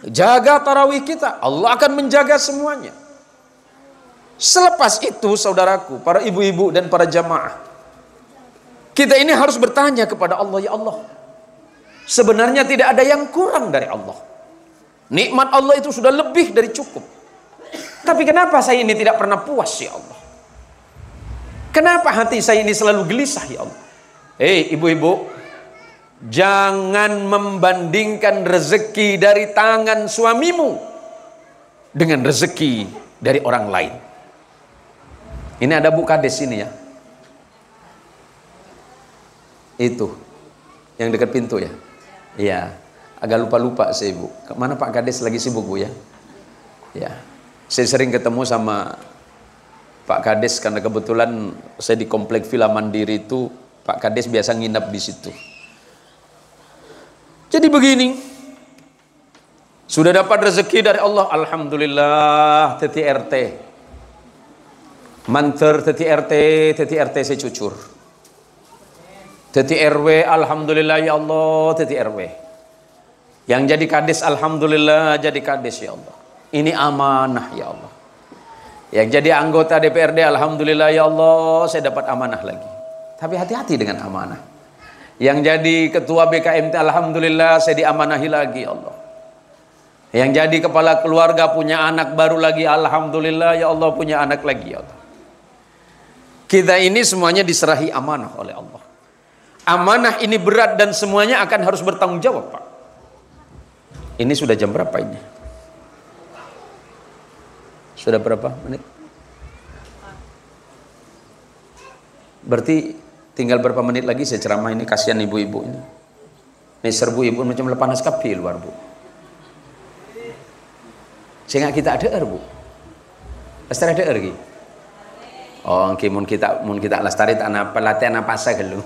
Jaga tarawih kita, Allah akan menjaga semuanya. Selepas itu, saudaraku, para ibu-ibu dan para jamaah, kita ini harus bertanya kepada Allah, ya Allah, sebenarnya tidak ada yang kurang dari Allah. Nikmat Allah itu sudah lebih dari cukup. Tapi kenapa saya ini tidak pernah puas, ya Allah? Kenapa hati saya ini selalu gelisah, ya Allah? Ibu-ibu, jangan membandingkan rezeki dari tangan suamimu dengan rezeki dari orang lain. Ini ada Bu Kades ini ya. Itu yang dekat pintu ya. Iya, agak lupa-lupa saya Bu. Mana Pak Kades lagi sibuk Bu ya? Ya. Saya sering ketemu sama Pak Kades karena kebetulan saya di Komplek Villa Mandiri itu, Pak Kades biasa nginap di situ. Jadi begini, sudah dapat rezeki dari Allah, alhamdulillah. Teti RT, manter teti RT saya cucur. Teti RW, alhamdulillah ya Allah, teti RW. Yang jadi kades, alhamdulillah jadi kades ya Allah. Ini amanah ya Allah. Yang jadi anggota DPRD, alhamdulillah ya Allah, saya dapat amanah lagi. Tapi hati-hati dengan amanah. Yang jadi ketua BKMT, alhamdulillah saya diamanahi lagi ya Allah. Yang jadi kepala keluarga punya anak baru lagi, alhamdulillah ya Allah punya anak lagi ya Allah. Kita ini semuanya diserahi amanah oleh Allah. Amanah ini berat dan semuanya akan harus bertanggung jawab, Pak. Ini sudah jam berapa ini? Sudah berapa menit? Berarti tinggal berapa menit lagi saya ceramah ini, kasihan ibu-ibu ini. Ini serbu ibu macam lepas kapi luar Bu. Sehingga kita ada Bu. Lestari ada lagi. Oh, mun kita lestari tak apa latihan apa saja lu.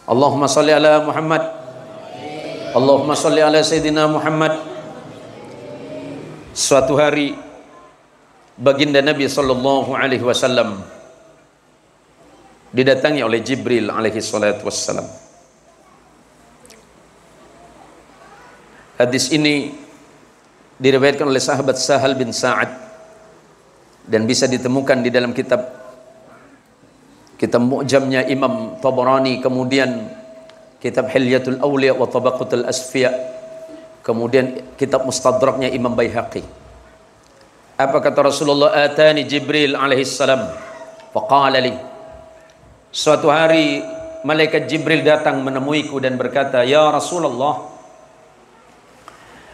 Allahumma sholli ala Muhammad. Allahumma sholli ala Sayyidina Muhammad. Suatu hari baginda Nabi sallallahu alaihi wasallam didatangi oleh Jibril alaihi salatu wassalam. Hadis ini diriwayatkan oleh sahabat Sahal bin Sa'ad dan bisa ditemukan di dalam kitab Mu'jamnya Imam Tabarani, kemudian kitab Hilyatul Awliya wa Tabaqatul Asfiya, kemudian kitab Mustadraknya Imam Baihaqi. Apa kata Rasulullah? Atani Jibril alaihi salam faqala li, suatu hari malaikat Jibril datang menemuiku dan berkata, ya Rasulullah,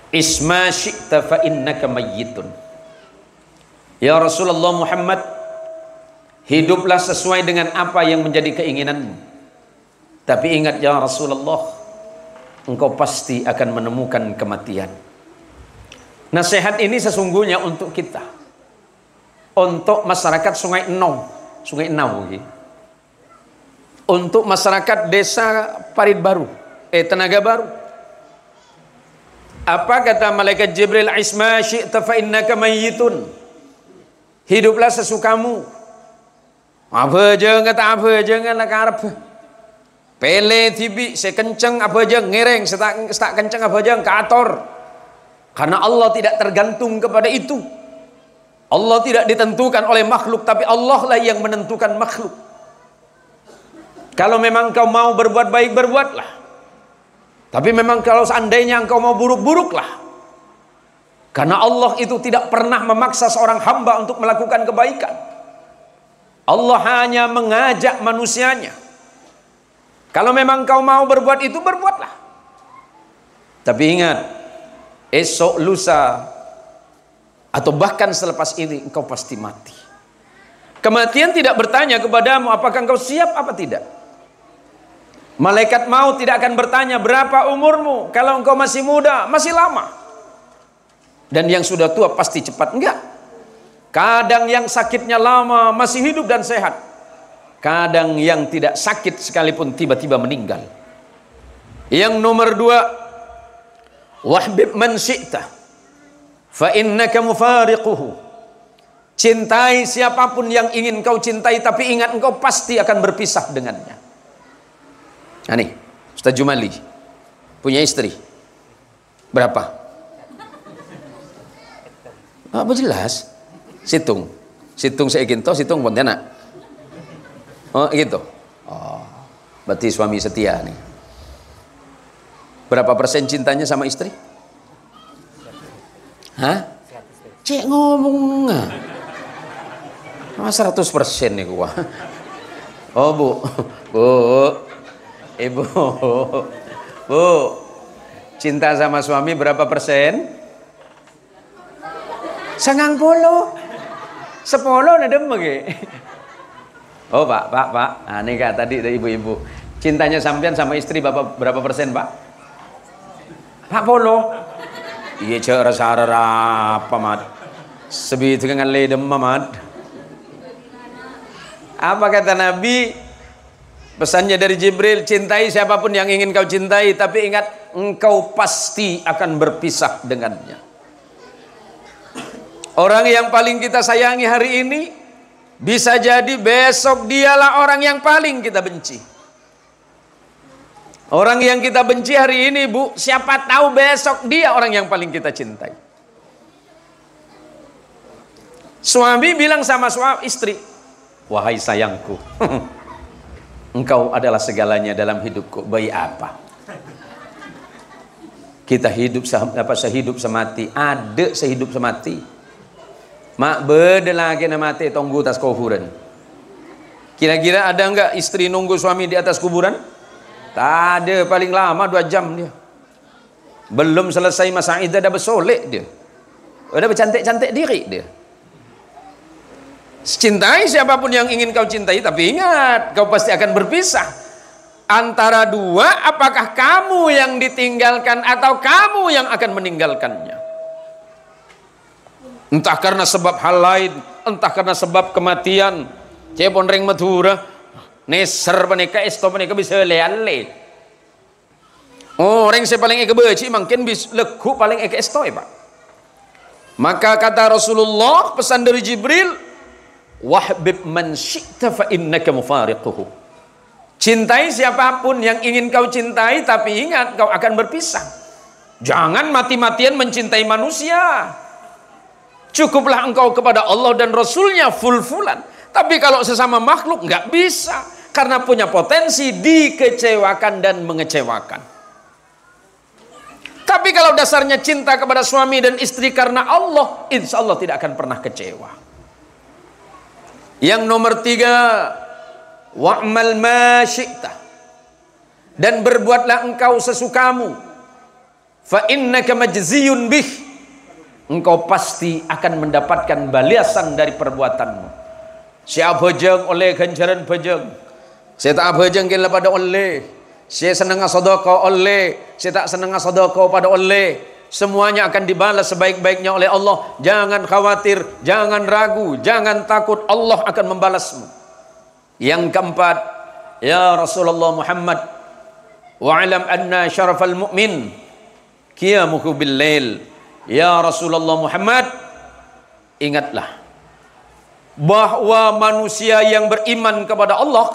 isma syi'ta fa innaka mayyitun. Ya Rasulullah Muhammad, hiduplah sesuai dengan apa yang menjadi keinginanmu. Tapi ingat ya Rasulullah, engkau pasti akan menemukan kematian. Nasihat ini sesungguhnya untuk kita, untuk masyarakat Sungai Enau, untuk masyarakat desa Parit Baru, Tenaga Baru. Apa kata malaikat Jibril? Isma syi'ta fa innaka mayyitun. Hiduplah sesukamu. Apa je kata apa je ngalah karep. Pele tibi saya kenceng apa je ngereng, tak kenceng apa je kator. Karena Allah tidak tergantung kepada itu. Allah tidak ditentukan oleh makhluk, tapi Allah lah yang menentukan makhluk. Kalau memang kau mau berbuat baik, berbuatlah. Tapi memang kalau seandainya engkau mau buruk-buruklah. Karena Allah itu tidak pernah memaksa seorang hamba untuk melakukan kebaikan. Allah hanya mengajak manusianya. Kalau memang kau mau berbuat itu, berbuatlah. Tapi ingat, esok lusa atau bahkan selepas ini engkau pasti mati. Kematian tidak bertanya kepadamu apakah engkau siap apa tidak. Malaikat maut tidak akan bertanya berapa umurmu. Kalau engkau masih muda, masih lama. Dan yang sudah tua pasti cepat. Enggak. Kadang yang sakitnya lama masih hidup dan sehat. Kadang yang tidak sakit sekalipun tiba-tiba meninggal. Yang nomor 2, wahbib man syi'ta fa innaka mufariquhu. Cintai siapapun yang ingin kau cintai, tapi ingat engkau pasti akan berpisah dengannya. Nah nih, Ustaz Jumali punya istri berapa? Apa jelas? Situng saya kinto, situng Pontianak. Oh gitu. Oh, berarti suami setia nih. Berapa persen cintanya sama istri? Hah? Cek ngomong nggak? 100% nih gua. Oh bu, ibu, bu, cinta sama suami berapa persen? 90, 10 nadem lagi. Oh pak. Nah ini kak tadi dari ibu-ibu. Cintanya sampean sama istri berapa persen pak? 40. Iya cek rasa apa mat? Sebitu dengan ledem mat. Apa kata Nabi? Pesannya dari Jibril, cintai siapapun yang ingin kau cintai, tapi ingat engkau pasti akan berpisah dengannya. Orang yang paling kita sayangi hari ini, bisa jadi besok dialah orang yang paling kita benci. Orang yang kita benci hari ini, bu, siapa tahu besok dia orang yang paling kita cintai. Suami bilang sama istri, wahai sayangku, engkau adalah segalanya dalam hidupku. Baik apa? Kita hidup sehidup semati, ada sehidup semati. Mak beda lagi na mati tunggu atas kuburan. Kira-kira ada enggak istri nunggu suami di atas kuburan? Tak ada, paling lama 2 jam dia. Belum selesai masa iddah dah bersolek dia. Udah bercantik-cantik diri dia. Cintai siapapun yang ingin kau cintai, tapi ingat kau pasti akan berpisah. Antara dua, apakah kamu yang ditinggalkan atau kamu yang akan meninggalkannya? Entah karena sebab hal lain, entah karena sebab kematian. Cepon ring Madura, neser panika esto panika bisa leale. Oh, orang saya paling eka beci mungkin bisa leku paling eka esto ya pak. Maka kata Rasulullah, pesan dari Jibril, wahbib man syi'ta fa innaka mufariquhu. Cintai siapapun yang ingin kau cintai, tapi ingat kau akan berpisah. Jangan mati-matian mencintai manusia. Cukuplah engkau kepada Allah dan Rasulnya full-fullan. Tapi kalau sesama makhluk nggak bisa, karena punya potensi dikecewakan dan mengecewakan. Tapi kalau dasarnya cinta kepada suami dan istri karena Allah, insya Allah tidak akan pernah kecewa. Yang nomor 3, wa'mal ma syi'ta, dan berbuatlah engkau sesukamu, fa innaka majziyun bih, engkau pasti akan mendapatkan balasan dari perbuatanmu. Siap bejeng oleh ganjaran bejeng, saya tak bejeng kira pada oleh, saya senang sedekah oleh, saya tak senang sedekah pada oleh, semuanya akan dibalas sebaik-baiknya oleh Allah. Jangan khawatir, jangan ragu, jangan takut, Allah akan membalasmu. Yang keempat, ya Rasulullah Muhammad, wa'alam anna syarafal mu'min qiyamuhu bil lail. Ya Rasulullah Muhammad, ingatlah bahwa manusia yang beriman kepada Allah,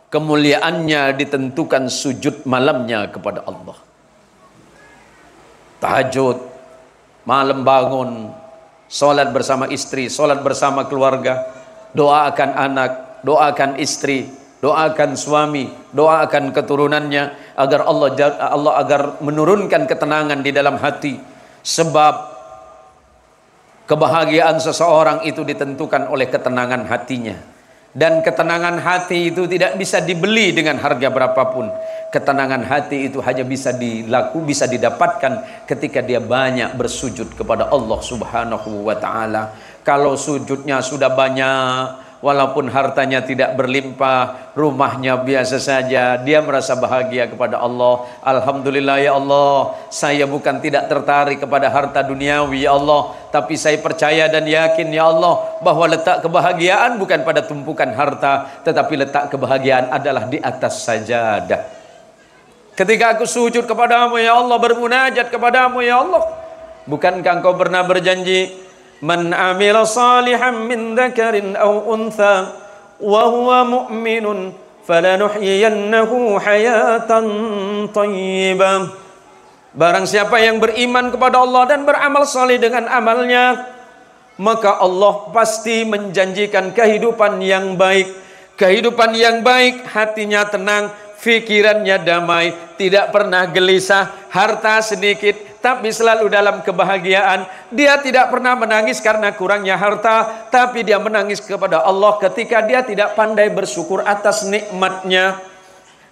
kemuliaannya ditentukan sujud malamnya kepada Allah. Tahajud, malam bangun, sholat bersama istri, sholat bersama keluarga, doakan anak, doakan istri, doakan suami, doakan keturunannya agar Allah agar menurunkan ketenangan di dalam hati. Sebab kebahagiaan seseorang itu ditentukan oleh ketenangan hatinya. Dan ketenangan hati itu tidak bisa dibeli dengan harga berapapun. Ketenangan hati itu hanya bisa didapatkan ketika dia banyak bersujud kepada Allah Subhanahu wa ta'ala. Kalau sujudnya sudah banyak, walaupun hartanya tidak berlimpah, rumahnya biasa saja, dia merasa bahagia kepada Allah. Alhamdulillah ya Allah, saya bukan tidak tertarik kepada harta duniawi ya Allah, tapi saya percaya dan yakin ya Allah bahwa letak kebahagiaan bukan pada tumpukan harta, tetapi letak kebahagiaan adalah di atas sajadah. Ketika aku sujud kepadamu ya Allah, bermunajat kepadamu ya Allah, bukankah engkau pernah berjanji, Man amila salihan min dzakarin aw untha wa huwa mu'minun falanuhyiyannahu hayatan thayyibah. Barang siapa yang beriman kepada Allah dan beramal saleh dengan amalnya, maka Allah pasti menjanjikan kehidupan yang baik. Kehidupan yang baik, hatinya tenang, fikirannya damai, tidak pernah gelisah, harta sedikit tapi selalu dalam kebahagiaan. Dia tidak pernah menangis karena kurangnya harta, tapi dia menangis kepada Allah ketika dia tidak pandai bersyukur atas nikmatnya.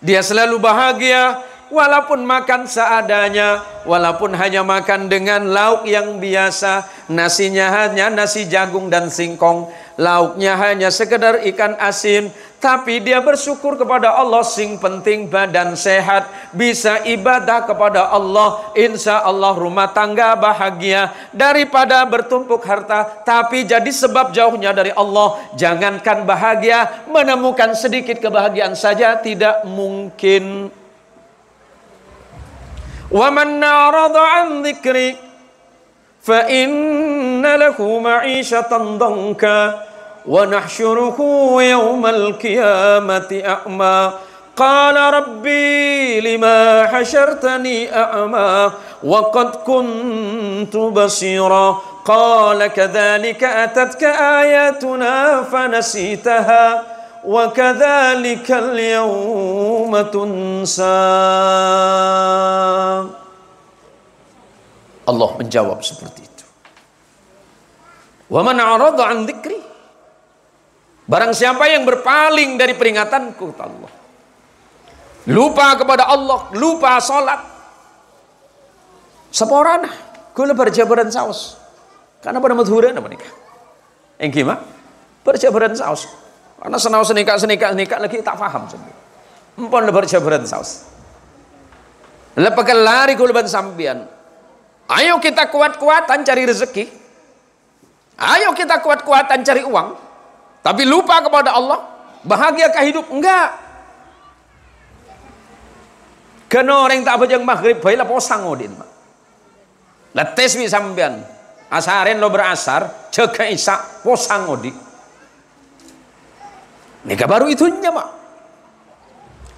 Dia selalu bahagia walaupun makan seadanya, walaupun hanya makan dengan lauk yang biasa, nasinya hanya nasi jagung dan singkong, lauknya hanya sekedar ikan asin, tapi dia bersyukur kepada Allah. Sing penting badan sehat, bisa ibadah kepada Allah, insya Allah rumah tangga bahagia, daripada bertumpuk harta tapi jadi sebab jauhnya dari Allah. Jangankan bahagia, menemukan sedikit kebahagiaan saja tidak mungkin. Wa man a'rada 'an dzikri fa inna lahu ma'isyatan dhanka wa nahsyuruhu yawmal qiyamati a'ma qala rabbi lima hasyartani a'ma wa qad kuntu basira qala kadzalika atatka ayatuna fanasitaha wa kadzalikal yawma tunsa. Allah menjawab seperti itu. Wa man a'rada 'an dzikri, barang siapa yang berpaling dari peringatanku, Allah, lupa kepada Allah, lupa salat, seporana kula berjabaran saus. Karena pada madhuran apa nikah? Engki mah berjabaran saus. Karena senau senikah lagi tak paham sebenarnya. Empon berjabaran saus. Lepas lari kula ban sampean. Ayo kita kuat-kuatan cari rezeki. Ayo kita kuat-kuatan cari uang. Tapi lupa kepada Allah. Bahagiakah hidup? Enggak. Kena orang tak bajang maghrib baiklah posang odin. Letes wi sampean. Asaren lo berasar, jaga isak posang odi. Nika baru itunya, Mak.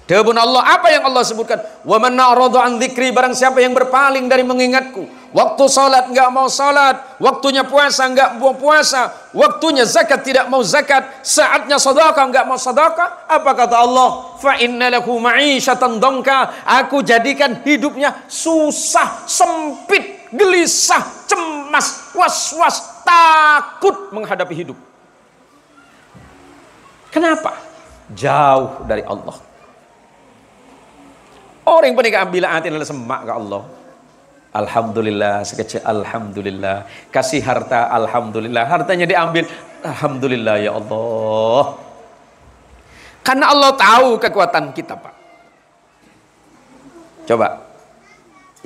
Debun Allah, apa yang Allah sebutkan? Wa man a'rada 'an dzikri, barang siapa yang berpaling dari mengingatku. Waktu salat enggak mau salat, waktunya puasa enggak mau puasa, waktunya zakat tidak mau zakat, saatnya sedekah enggak mau sedekah. Apa kata Allah? Fa inna lahu ma'isyatan dhanka, aku jadikan hidupnya susah, sempit, gelisah, cemas, was-was, takut menghadapi hidup. Kenapa? Jauh dari Allah. Orang yang ambil hati adalah semak ke Allah. Alhamdulillah, sekecil alhamdulillah. Kasih harta, alhamdulillah. Hartanya diambil, alhamdulillah ya Allah. Karena Allah tahu kekuatan kita, Pak. Coba,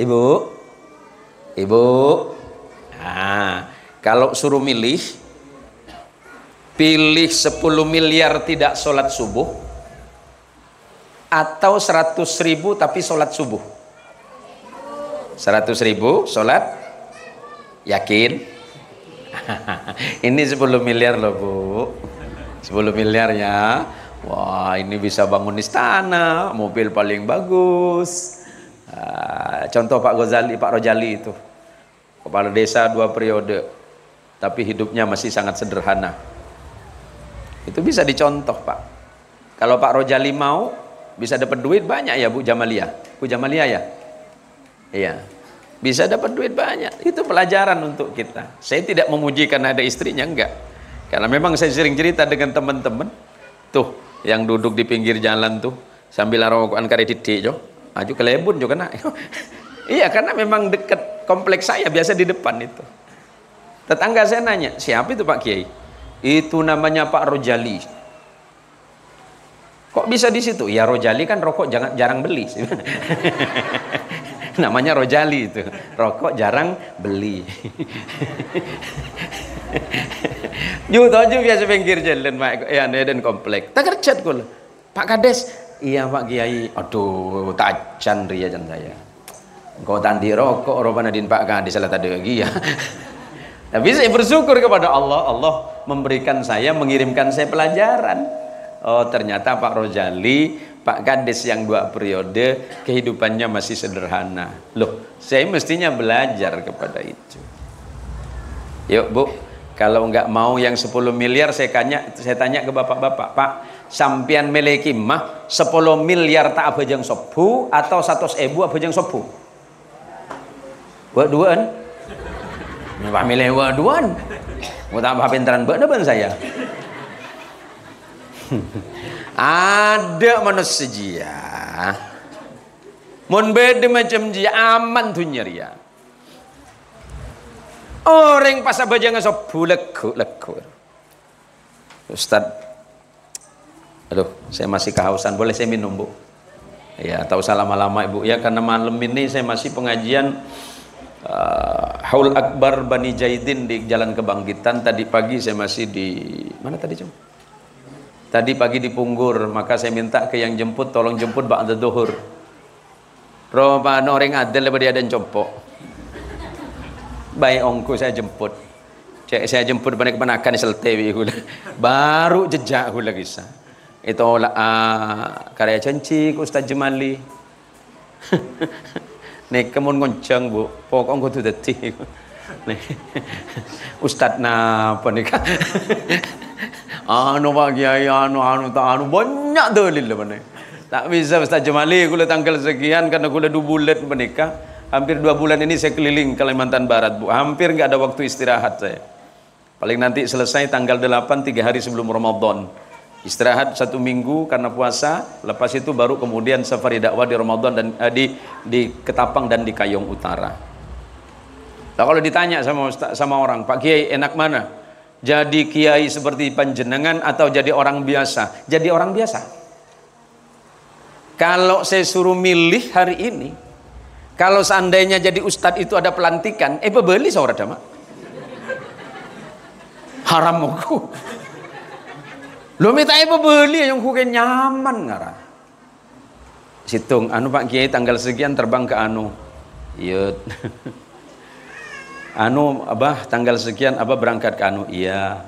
Ibu. Nah, kalau suruh pilih 10 miliar tidak sholat subuh, atau 100.000 tapi sholat subuh. 100.000 sholat, yakin? Ini 10 miliar loh, Bu. 10 miliar ya. Wah, ini bisa bangun istana, mobil paling bagus. Contoh Pak Rojali itu, kepala desa 2 periode, tapi hidupnya masih sangat sederhana. Itu bisa dicontoh, Pak. Kalau Pak Rojali mau, bisa dapat duit banyak ya, Bu Jamalia. Bu Jamalia ya? Iya. Bisa dapat duit banyak. Itu pelajaran untuk kita. Saya tidak memuji karena ada istrinya, enggak. Karena memang saya sering cerita dengan teman-teman. Tuh, yang duduk di pinggir jalan tuh, sambil rokokan kare titik, jo. Aju kelebun juga nak. Iya, karena memang dekat kompleks saya, biasa di depan itu. Tetangga saya nanya, siapa itu Pak Kiai? Itu namanya Pak Rojali. Kok bisa di situ? Ya Rojali kan rokok jarang beli. Namanya Rojali itu. Rokok jarang beli. Juta biasa pinggir jalan Pak ya dan komplek. Tak kerjat kul. Pak Kades, iya Pak Kiai. Aduh, tak acan ria jan saya. Kau tandi rokok roba nadin Pak Kades salah tadi lagi ya. Tapi saya bersyukur kepada Allah, Allah memberikan saya, mengirimkan saya pelajaran. Oh ternyata Pak Rozali, Pak Kades yang 2 periode kehidupannya masih sederhana. Loh, saya mestinya belajar kepada itu. Yuk Bu, kalau nggak mau yang 10 miliar saya tanya ke bapak-bapak, Pak, sampian miliki mah 10 miliar tak apa jeng sopu atau 100.000 apa jeng sopu? Waduan, Pak milih waduan, mau tambah pinteran bener saya. Ada manusia, mun beda macam dia aman tuh nyeria. Orang pas apa jeng sopu lego. Ustad, aduh, saya masih kehausan, boleh saya minum Bu? Ya, tak usah lama-lama Ibu ya, karena malam ini saya masih pengajian Haul Akbar Bani Jaidin di Jalan Kebangkitan. Tadi pagi saya masih di mana tadi Cum? Tadi pagi di Punggur, maka saya minta ke yang jemput, tolong jemput ba'da duhur. Roba orang adil lebar dia dan compok. Baik ongku saya jemput. Saya jemput balik kemenakan seltewi hula. Baru jejak hula kisah. Itu karya cancik Ustaz Jemali. Nek kemun ngoncang Bu, pokok engko tuh dadi. Nek Ustaz napa nih Kak? Pak Kiai anu banyak dalil mana. Tak bisa Ustaz Jemali kula tanggal sekian karena kula 2 bulan menikah. Hampir 2 bulan ini saya keliling Kalimantan Barat Bu. Hampir nggak ada waktu istirahat saya. Paling nanti selesai tanggal 8 3 hari sebelum Ramadan. Istirahat 1 minggu karena puasa, lepas itu baru kemudian safari dakwah di Ramadan dan di Ketapang dan di Kayong Utara. Nah, kalau ditanya sama orang, Pak Kiai enak mana? Jadi kiai seperti panjenengan atau jadi orang biasa? Jadi orang biasa. Kalau saya suruh milih hari ini, kalau seandainya jadi ustadz itu ada pelantikan, beli seorang dama. Haram aku. Lo minta beli yang kuken nyaman ngarah. Situng anu Pak Kiai tanggal sekian terbang ke anu. Iya. Anu abah tanggal sekian abah berangkat ke anu. Iya.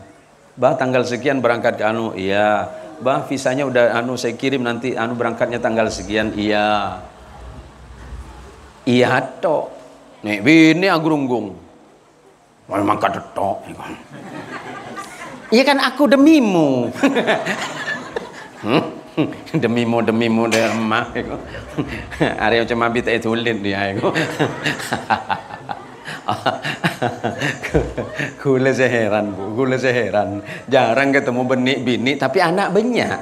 Bah tanggal sekian berangkat ke anu. Iya. Bah visanya udah anu saya kirim nanti anu berangkatnya tanggal sekian. Iya. Iya tok. Nek bini agrunggung. Memang kadetok. Iya kan aku demimu. demimu demah. Arya cuma bita itu ulin dia. Gula saya heran Bu, gula saya heran. Jarang ketemu benik bini tapi anak banyak.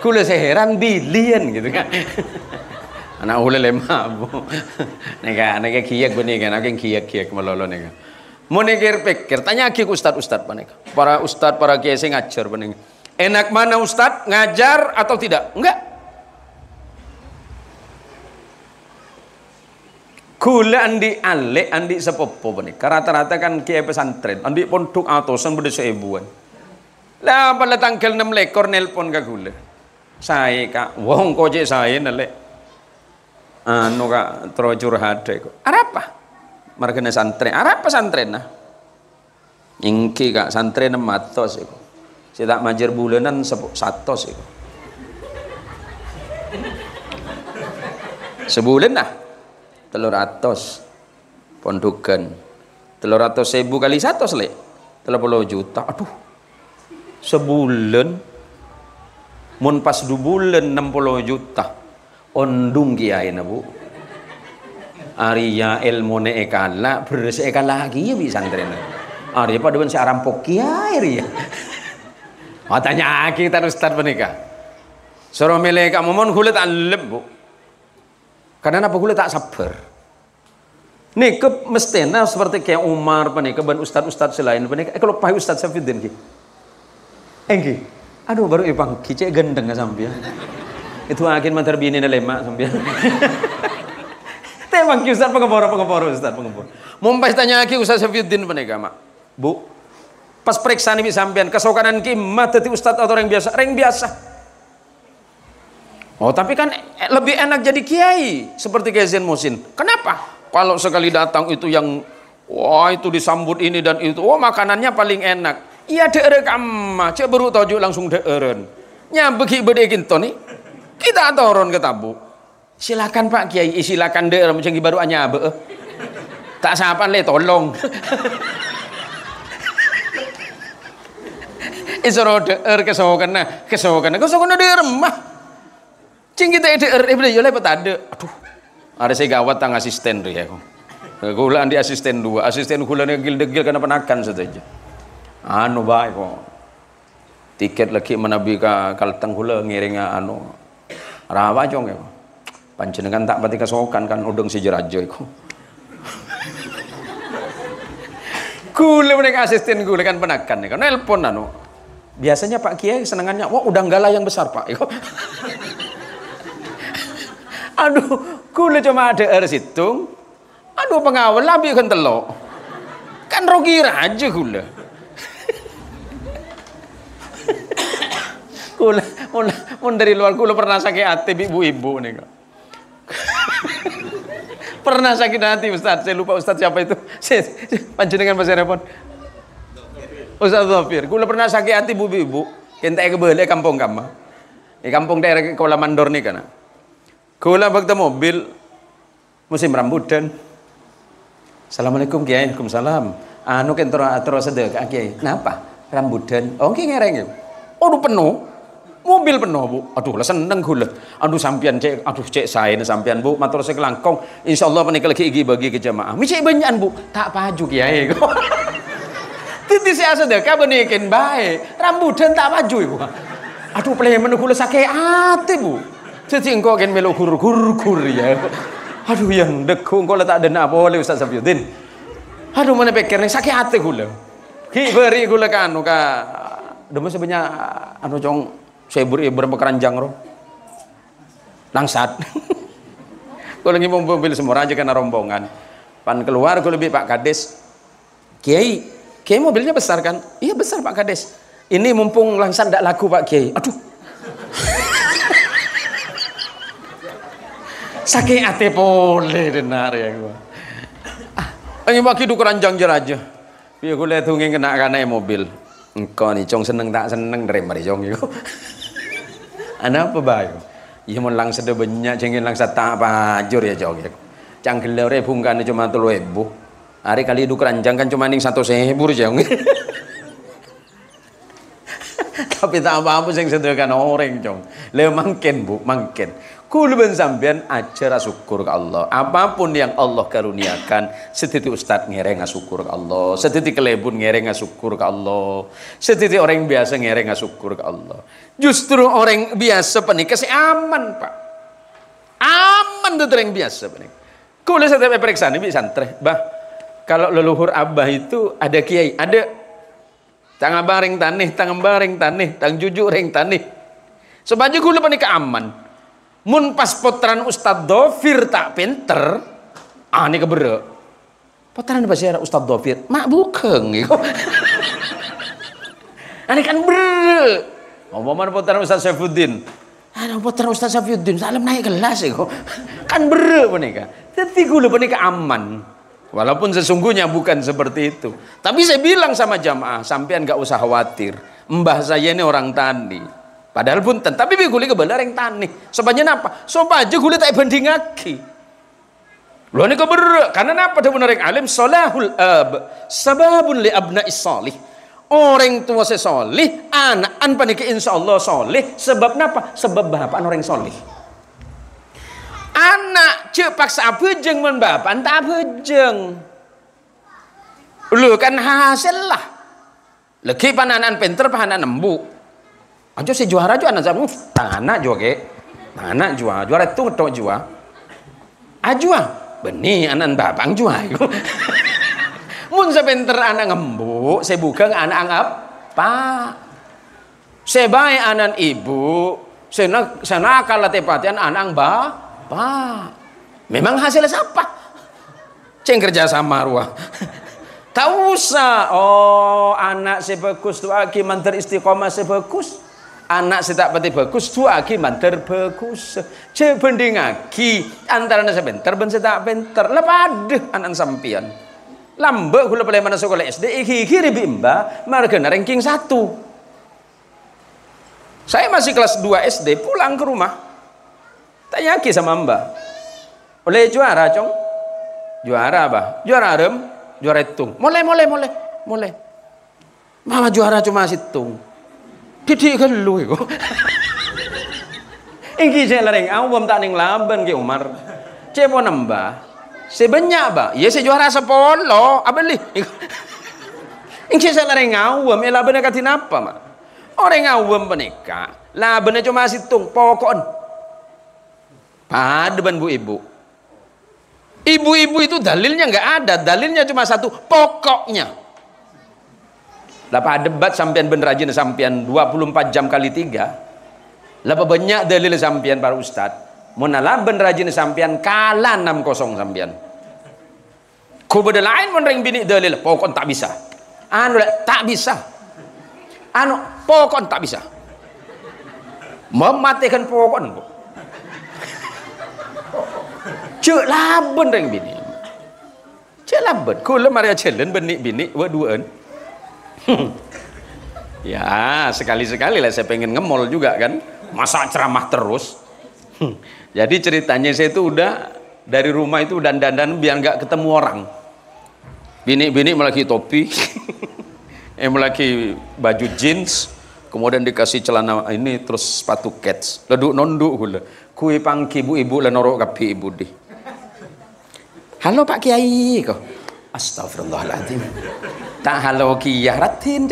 Gula saya heran bilian gitu kan. Anak ule lemah Bu. Neka kiyak benih kan, aku kiyak melolo neka. Mau pikir, tanya lagi ke ustad-ustad para ustad, para kiai saya ngajar bening. Enak mana ustad ngajar atau tidak? Enggak. Kula andi ale, andi sepopo bening. Rata-rata kan kiai pesantren, andi pondok atusan beda 1000-an. Lah pada tanggal 6 lekor nelpon ke kula. Saya Kak, wong koje saya nale. Anu Kak tercurhat kok. Apa? Margana santren, apa santren nah? Ingki Kak santren 600 iku. Saya tak majer bulanan 100 iku. Sebulan nah 300 pondokan. 300.000 kali 100 lek 30 juta. Aduh. Sebulan mun pas 2 bulan 60 juta. Ondung kiai na Bu. Arya ilmu ne ekala beres ekala lagi ya bisa santren. Arya pada ben arampok kiai ya. Matanya kita ustaz menikah. Suruh milih kamu mon kulit alem Bu. Karena apa kulit tak sabar. Nih ke mestinya seperti kayak Umar penikah ban ustad selain penikah. Kalau pakai Ustaz Syafiuddin ki. Engki. Aduh baru ipang kicek gendeng sampai. Itu akhir mantar bini lemak sampai. Temang ki Ustaz pengepor Ustaz pengepor. Mumpai tanya ki Ustaz Syafiuddin penikah mak. Bu, pas periksa nih sampean kesokanan ki mah tadi Ustaz atau orang biasa? Orang biasa. Oh tapi kan lebih enak jadi kiai seperti Kiai Zain Muhsin. Kenapa? Kalau sekali datang itu yang Wah, itu disambut ini dan itu. Oh, makanannya paling enak. Iya deure kamma, cek baru toju langsung deuren. Nya begi bede kinto nih. Kita turun ke tabu. Silakan Pak Kiai, silakan deur macam baru anyabe. Tak sapan le tolong. Isoro deur kesokan deur mah. Cing kita deur ieu le petade. Aduh. Ada saya gawat tang asisten tuh ya. Gula di asisten 2, asisten gula degil-degil karena penakan saja. Anu baik kok. Tiket lagi menabi ka kalteng gula ngiring anu. Rawa jong ya. Panjenengan tak pati kasokan kan udang si jerajo iku. Gula mereka asisten gula kan penakan kan nelpon anu. Biasanya Pak Kiai senengannya, wah udang galah yang besar Pak. Aduh, gula cuma ada situng. Aduh pengawal lebih kan telok. Kan rugi aja gula. Gula dari luar gula pernah sakit hati ibu-ibu nih kok. Pernah sakit hati Ustaz, saya lupa Ustaz siapa itu. Panjenengan masih repot. Ustaz Zafir, gula pernah sakit hati ibu-ibu. Kentai kebele kampung kamu. Di kampung daerah Kuala Mandor nih kan. Gula bakta mobil musim rambutan. Assalamualaikum Kiai. Waalaikumsalam. Anu kan terus sedekah Kiai. Kenapa? Rambutan. Oh Kiai ngereng. Aduh penuh. Mobil penuh Bu. Aduh lah seneng gula. Aduh sampian cek, aduh cek saya sampian Bu. Matur saya kelangkong. Insyaallah menika lagi igi bagi ke jamaah. Mi cek banyak Bu. Tak paju Kiai. Titi saya sedekah benikin baik. Rambutan tak paju Ibu. Aduh plemen gula sakit hati Bu. Jadi engkau kan melu gur ya. Aduh yang dekung kau letak dana boleh Ustaz Safiuddin. Aduh mana pikirnya sakit hati gula. Ki beri gula kan ka. Demi sebenarnya anu cong sebur berapa keranjang roh. Langsat. Kau lagi mau mobil semua aja kena rombongan. Pan keluar kau lebih Pak Kades. Kiai mobilnya besar kan? Iya besar Pak Kades. Ini mumpung langsat tidak laku Pak Kiai. Aduh. Sakit hati boleh benar ya gua. Ini bagi du keranjang aja. Biar gue lihat tunggu kena karena mobil. Engkau nih cong seneng tak seneng dari mari cong itu. Anak apa bayu? Iya mau langsat banyak cengin langsat tak pajur ya cong. Canggil lore bungkan cuma 3.000. Hari kali du keranjang kan cuma ning 1.000 cong. Tapi tak apa-apa yang sedekah orang cong. Le mangken Bu, mangken. Kulben sampean acara syukur ke Allah. Apapun yang Allah karuniakan, setiti ustad ngereng syukur ke Allah, setiti kelebun ngereng syukur ke Allah, setiti orang biasa ngereng syukur ke Allah. Justru orang biasa penikah sih aman Pak. Aman tuh orang biasa penikah. Kuliah saya periksa nih santri, bah. Kalau leluhur abah itu ada kiai, ada tangan bareng taneh, tang jujur ring taneh. Sebaju kuliah penikah aman. Mun pas potran Ustadz Dhafir tak pinter, ini keberek. Potran bahasa Ustadz Dhafir, mak bukan gitu. Ini kan berek. Ngomong potran Ustadz Saifuddin, potran Ustadz Saifuddin, salam naik kelas gitu. Kan berek menikah. Tapi gue menikah aman. Walaupun sesungguhnya bukan seperti itu. Tapi saya bilang sama jamaah, sampean gak usah khawatir. Mbah saya ini orang tani. Padahal pun tapi guli kebelar yang tani. Sebanyak apa? Sobat aja guli tak banding lagi. Lo ini keber karena apa? Dia benar yang alim solahul ab sababun li abna'is salih. Orang tua sesolih, anak panik insya Allah solih. Sebab apa? Sebab bapak orang solih. Anak cek paksa bejeng men bapak tak bejeng. Lu kan hasil lah. Lagi pananan pinter pananan embuk. Aja si juara aja anak zamu tanah juga ke anak juara itu ngetok juara ajua benih anak babang juara mun sebentar anak ngembuk saya bukan anak anggap pak saya baik anak ibu saya nakal tepatian anak bapak memang hasilnya siapa ceng kerja sama ruah tak usah oh anak sebagus tuh aki mantar istiqomah sebagus anak setak pati bagus dua aki mantar bagus cek banding aki antara sebentar ben setak bentar lepadah anak sampian Lambe kula pale mana sekolah SD iki bimba margana ranking 1. Saya masih kelas 2 SD pulang ke rumah. Tanya lagi sama Mbak. Oleh juara, Cong? Juara apa? Juara rem, juara hitung. Mulai. Mama juara cuma hitung. Didik gelu iku. Iki saya lareng awam tak ning lamban ke Umar. Cepo nambah. Sebanyak ba? Ya saya juara 10. Abeli. Iki saya lareng awam ya labane katin apa, Mak? Orang awam menikah. Labane cuma hitung pokokon. Padeban Bu Ibu. Ibu-ibu itu dalilnya nggak ada, dalilnya cuma satu, pokoknya. Lapa debat sampean bener rajin sampean 24 jam kali 3. Lapa banyak dalil sampean para ustad. Monala bener rajin sampean kalah 6-0 sampean. Ku beda lain menring bini dalil, pokok tak bisa. Anu tak bisa. Anu pokok tak bisa. Mematikan pokok. Cek laben reng bini. Cek laben. Kula Maria Celen bini waduan. Ya, sekali-sekali lah saya pengen ngemol juga kan. Masa ceramah terus. Jadi ceritanya saya itu udah dari rumah itu dandan biar nggak ketemu orang. Bini melaki topi. Melaki baju jeans. Kemudian dikasih celana ini terus sepatu kets. Leduk nonduk kula. Kui pangki ibu lah norok kapi ibu di. Halo Pak Kiai kok. Astagfirullahaladzim. Tak halo Kiai ratin.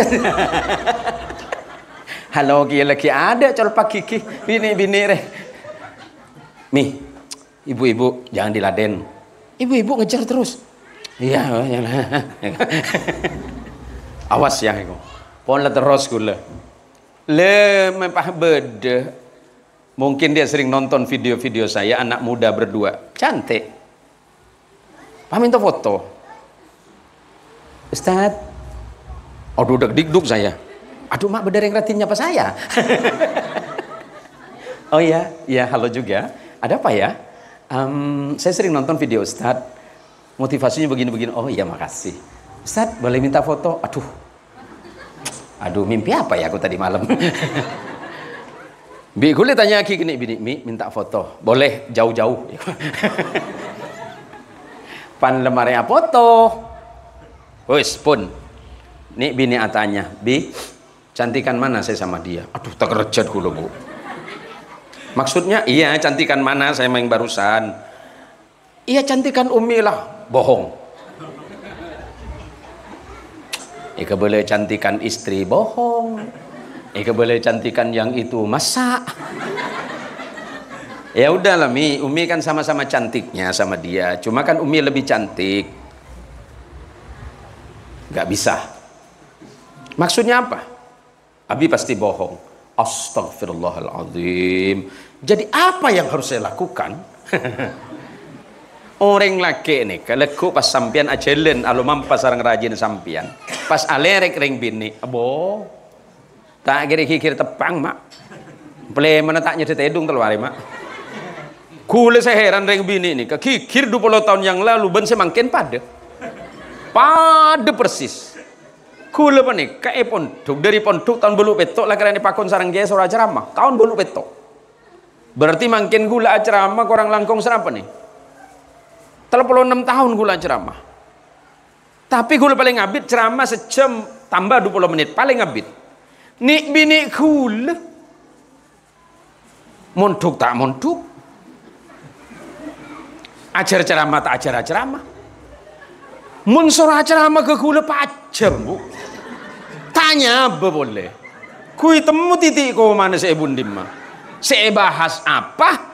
Halo Kiai lagi ada col Pak Kiki. Bini reh. Mi, ibu-ibu jangan diladen. Ibu-ibu ngejar terus. Iya. Awas ya kok. Pon lah terus gula. Le mepah beda. Mungkin dia sering nonton video-video saya anak muda berdua. Cantik. Pak minta foto. Ustaz. Aduh deg-deg saya. Aduh mak beda yang ratinnya apa saya? Oh iya, halo juga. Ada apa ya? Saya sering nonton video Ustaz. Motivasinya begini-begini. Oh iya makasih. Ustaz boleh minta foto? Aduh mimpi apa ya aku tadi malam? Bi gue tanya lagi gini bini, Mi minta foto. Boleh jauh-jauh. Pan lemari foto. Wis pun. Nih bini atanya, Bi, cantikan mana saya sama dia? Aduh tak kerjat gue Bu. Maksudnya iya cantikan mana saya main barusan. Iya cantikan Umi lah. Bohong. Ika boleh cantikan istri, bohong. Ika boleh cantikan yang itu, masa? Ya udahlah Mi, Umi kan sama-sama cantiknya sama dia. Cuma kan Umi lebih cantik. Gak bisa. Maksudnya apa? Abi pasti bohong. Astagfirullahaladzim. Jadi apa yang harus saya lakukan? Orang laki nih, kalau pas sampian ajelen, alu mampas sarang rajin sampian. Pas alerek ring bini, abo, tak kira-kira tepang mak. Play mana taknya tetedung telwari mak. Kule saya heran ring bini nih, kekikir 20 tahun yang lalu ben semangkin pada persis. Kule apa nih, kae pondok dari pondok tahun bolu petok lah karena pakon sarang gaya surah ceramah tahun bolu petok. Berarti makin gula ceramah kurang langkong serapa nih. 36 tahun gula ceramah. Tapi gula paling ngabit ceramah sejam tambah 20 menit paling ngabit. Nik bini gula. Mondok tak mondok. Ajar ceramah tak ajar ceramah. Mun surah ceramah ke gula pajam Bu. Tanya apa boleh. Kui temu titik ko mana saya bundim mah. Saya bahas apa?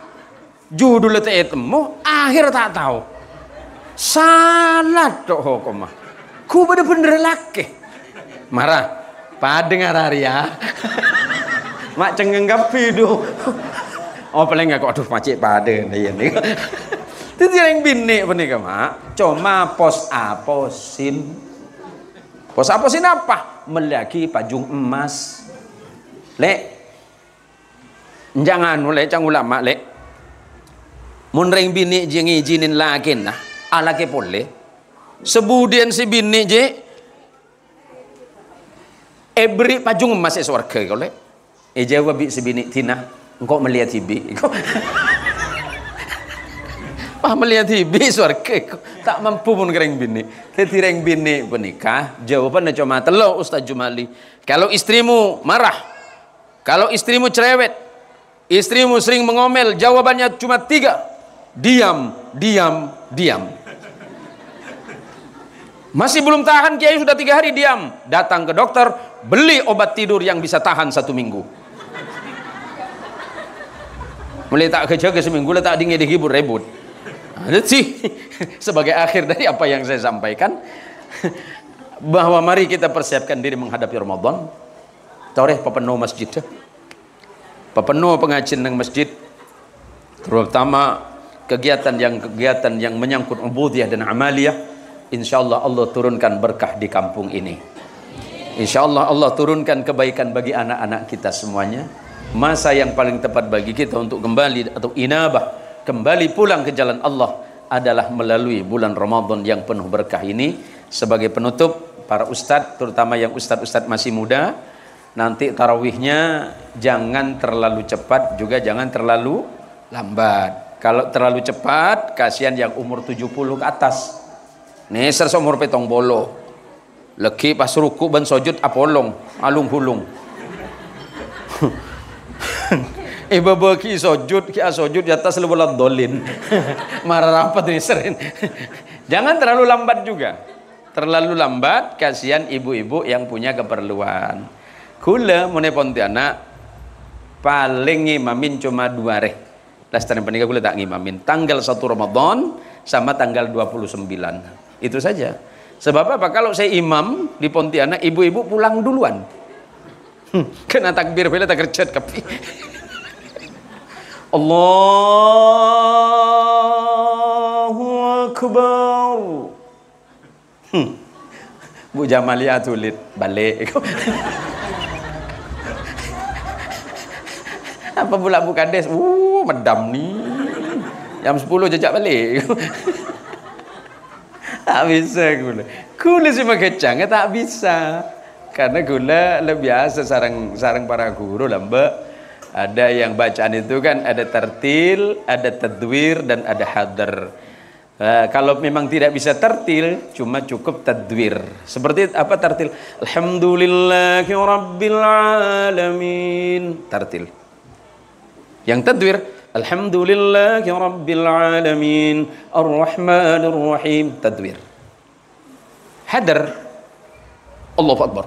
Judul temu akhir tak tahu. Salah tok hukum mah. Ku bener-bener laki. Marah. Padengar Arya. Mak cengeng video. Oh paling enggak kok aduh macik pade iya nih. Itu yang bini penika mak. Cuma pos aposin. Pos aposin apa? Melaki pajung emas. Lek. Jangan mulai cang ulama lek. Mun ring bini jeung izinin lagi nah. Alake boleh Sebudian si bini je ebri pajung emas swarga kole. Jawab si bini Tina, engkau melihat TV. Melihat TV swarga tak mampu pun kereng bini. Tetireng bini penikah jawabannya cuma telo Ustaz Jumali. Kalau istrimu marah, kalau istrimu cerewet, istrimu sering mengomel, jawabannya cuma 3. Diam, diam, diam. Masih belum tahan, kiai sudah 3 hari diam. Datang ke dokter, beli obat tidur yang bisa tahan 1 minggu. Mulai tak kejaga seminggu, letak dingin dihibur rebut. Ada sih sebagai akhir dari apa yang saya sampaikan, bahwa mari kita persiapkan diri menghadapi Ramadan. Toreh pepenuh masjid, pepenuh pengajian ng masjid, terutama kegiatan yang menyangkut ubudiyah dan amaliyah. Insyaallah Allah turunkan berkah di kampung ini. Insyaallah Allah turunkan kebaikan bagi anak-anak kita semuanya. Masa yang paling tepat bagi kita untuk kembali atau inabah, kembali pulang ke jalan Allah adalah melalui bulan Ramadan yang penuh berkah ini. Sebagai penutup, para ustadz, terutama yang ustadz-ustadz masih muda, nanti tarawihnya jangan terlalu cepat, juga jangan terlalu lambat. Kalau terlalu cepat, kasihan yang umur 70 ke atas. Neser seumur petong bolo. Leki pas ruku ban sujud apolong, alung hulung. Ibu ki sujud di atas lebelat dolin. Marah rapat ini sering. Jangan terlalu lambat juga. Terlalu lambat kasihan ibu-ibu yang punya keperluan. Kula mune Pontianak paling ngimamin cuma 2 reh. Lastane penikah kula tak ngimamin tanggal 1 Ramadan sama tanggal 29. Itu saja. Sebab apa? Kalau saya imam di Pontianak, ibu-ibu pulang duluan. Kena takbir bila tak kerjat kapi. Allahu Akbar. Bu Jamalia tulit balik. Apa pula Bu Kades? Medam nih. Jam 10 jejak balik. Tak bisa gula. Gula sih makecang tak bisa. Karena gula lebih biasa sarang para guru lamba. Ada yang bacaan itu kan ada tartil, ada tadwir, dan ada hadar. Kalau memang tidak bisa tartil, cuma cukup tadwir. Seperti apa tartil? Alhamdulillahi Rabbil Alamin. Tartil. Yang tadwir, Alhamdulillahi Rabbil Alamin, Ar-Rahmanir Rahim. Tadwir. Hadar, Allahu Akbar.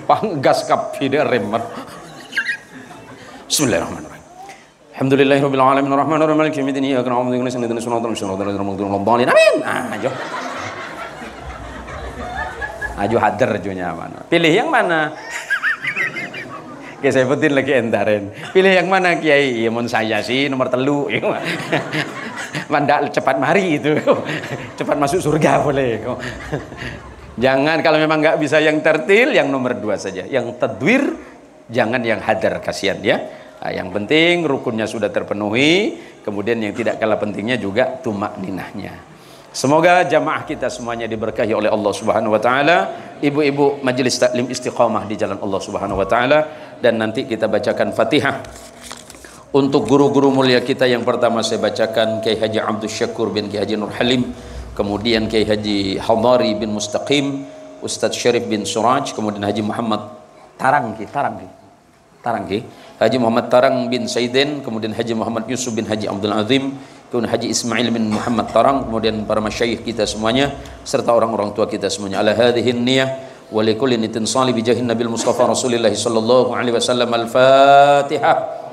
Panggas kapi dia remat. Bismillahirrahmanirrahim. Alhamdulillahirabbil alamin arrahmanir rahim maliki yaumiddin iyyaka na'budu wa iyyaka nasta'in ihdinas siratal mustaqim. Amin. Ajo. Ajo hadir ajunya mana? Pilih yang mana? Oke, saya sebutin lagi entaren. Pilih yang mana Kiai? Ya mun saya sih nomor 3. Mandak cepat mari itu. Cepat masuk surga boleh. Jangan kalau memang nggak bisa yang tertil, yang nomor 2 saja. Yang tadwir, jangan yang hadar, kasihan ya. Nah, yang penting rukunnya sudah terpenuhi. Kemudian yang tidak kalah pentingnya juga tumak ninahnya. Semoga jamaah kita semuanya diberkahi oleh Allah Subhanahu Wa Taala. Ibu-ibu majelis taklim istiqamah di jalan Allah Subhanahu Wa Taala. Dan nanti kita bacakan Fatihah untuk guru-guru mulia kita. Yang pertama saya bacakan Kiai Haji Abdul Syakur bin Kiai Haji Nur Halim. Kemudian Kiai Haji Hadari bin Mustaqim, Ustadz Syarif bin Suraj, kemudian Haji Muhammad Tarangki, Haji Muhammad Tarang bin Saiden, kemudian Haji Muhammad Yusuf bin Haji Abdul Azim, kemudian Haji Ismail bin Muhammad Tarang, kemudian para masyayikh kita semuanya, serta orang-orang tua kita semuanya. Ala hadhihi niyah wa likulli nitin salih bijahin Nabil Mustafa Rasulillah sallallahu alaihi wasallam. Al-Fatihah.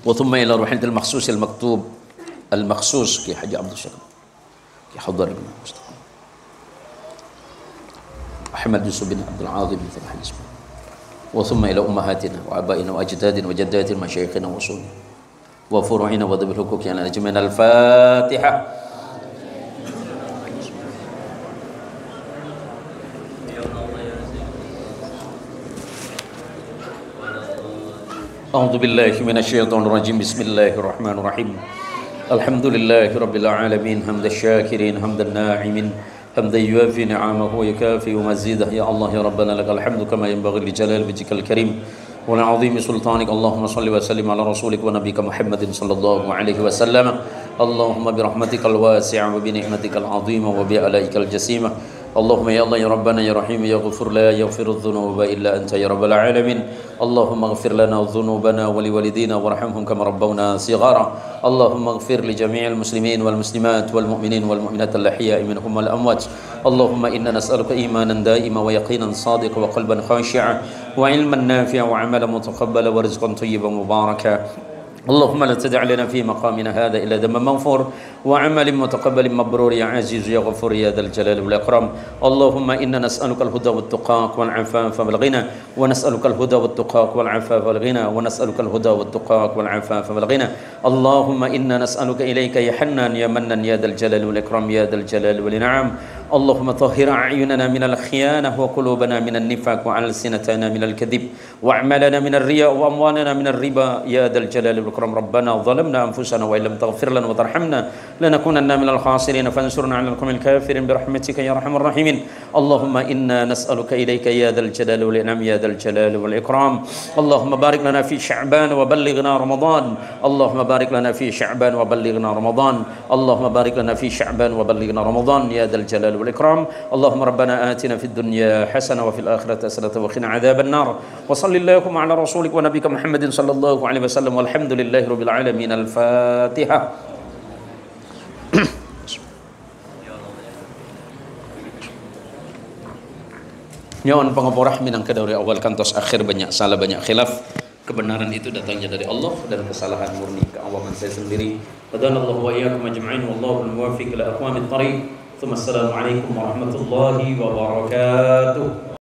وثم إلى روحنا المخصوص المكتوب المخصوص كي حاج عبد الشكور كي حضر بن مصطفى أحمد يوسف بن عبد العاظم بن ثمح الاسم. وثم إلى أمهاتنا وآبائنا وأجدادنا وجداتنا ومشايخنا وصولنا وفروعنا وذوي الحقوق على أجمعين. الفاتحة. A'udzu billahi minasyaitonir rajim. Bismillahirrahmanirrahim. Alhamdulillahi rabbil alamin, hamdan syakirin, hamdan na'imin, hamdan yuwafi ni'amahu wa yukafi mazidah. Ya Allah ya Rabbana lakal hamdu kama yanbaghi li jalali wajhikal karim wa li 'azimi sultanik. Allahumma shalli wa sallim ala rasulik wa nabiyyika Muhammadin sallallahu alaihi wasallam. Allahumma bi rahmatikal wasi'ah wa bi ni'matikal 'azimah wa bi alaikal jasimah. Allahumma ya Allah ya Rabbana ya Rahim ya Ghafur la yaghfiru dhunuba illa anta ya rabbal alamin. Allahumma ighfir lana dhunubana wa liwalidina warhamhum kama rabbawna shighara. Allahumma ighfir li jami'il muslimin wal muslimat wal mu'minin wal mu'minat al ahya'i minhum wal amwat. Allahumma inna nas'aluka imanan da'ima wa yaqinan sadiqa wa qalban khashi'a wa ilman nafi'a wa 'amalan mutaqabbala wa rizqan tayyiban mubaraka. اللهم لا تدع لنا في مقامنا هذا إلا ذنبا مغفور وعمل متقبل مبرور يا عزيز يا غفور يا ذا الجلال والإكرام. اللهم إنا نسألك الهدى والتقى والعفاف والغنى ونسألك الهدى والتقى والعفاف والغنى ونسألك الهدى والتقى والعفاف والغنى. اللهم إنا نسألك إليك يا حنان يا منان يا ذا الجلال والإكرام يا ذا الجلال والإنعام. اللهم طهر أعيننا من الخيانة وقلوبنا من النفاق وألسنتنا من الكذب وأعمالنا من الرياء وأموالنا من الربا يا ذا الجلال والإكرام. ربنا ظلمنا أنفسنا وإن لم تغفر لنا وترحمنا لنكونن من الخاسرين فانصرنا على القوم الكافرين برحمتك يا أرحم الراحمين. اللهم إنا نسألك إليك يا ذا الجلال والإنعام يا ذا الجلال والإكرام. اللهم بارك لنا في شعبان وبلغنا رمضان. اللهم بارك لنا في شعبان وبلغنا رمضان. اللهم بارك لنا في شعبان وبلغنا رمضان يا ذا الجلال والإكرام. اللهم ربنا آتنا في الدنيا حسنة وفي الآخرة حسنة وقنا عذاب النار. وصل اللهم على رسولك ونبيك محمد صلى الله عليه وسلم والحمد لله رب العالمين. الفاتحة. Nyawan pangapurah minang kedari awal kantos akhir banyak salah banyak khilaf. Kebenaran itu datangnya dari Allah dan kesalahan murni keawaman saya sendiri. Qadanallahu wa iyyakum ajma'in wallahu al-muwaffiq ila aqwamit thariq. Assalamualaikum warahmatullahi wabarakatuh.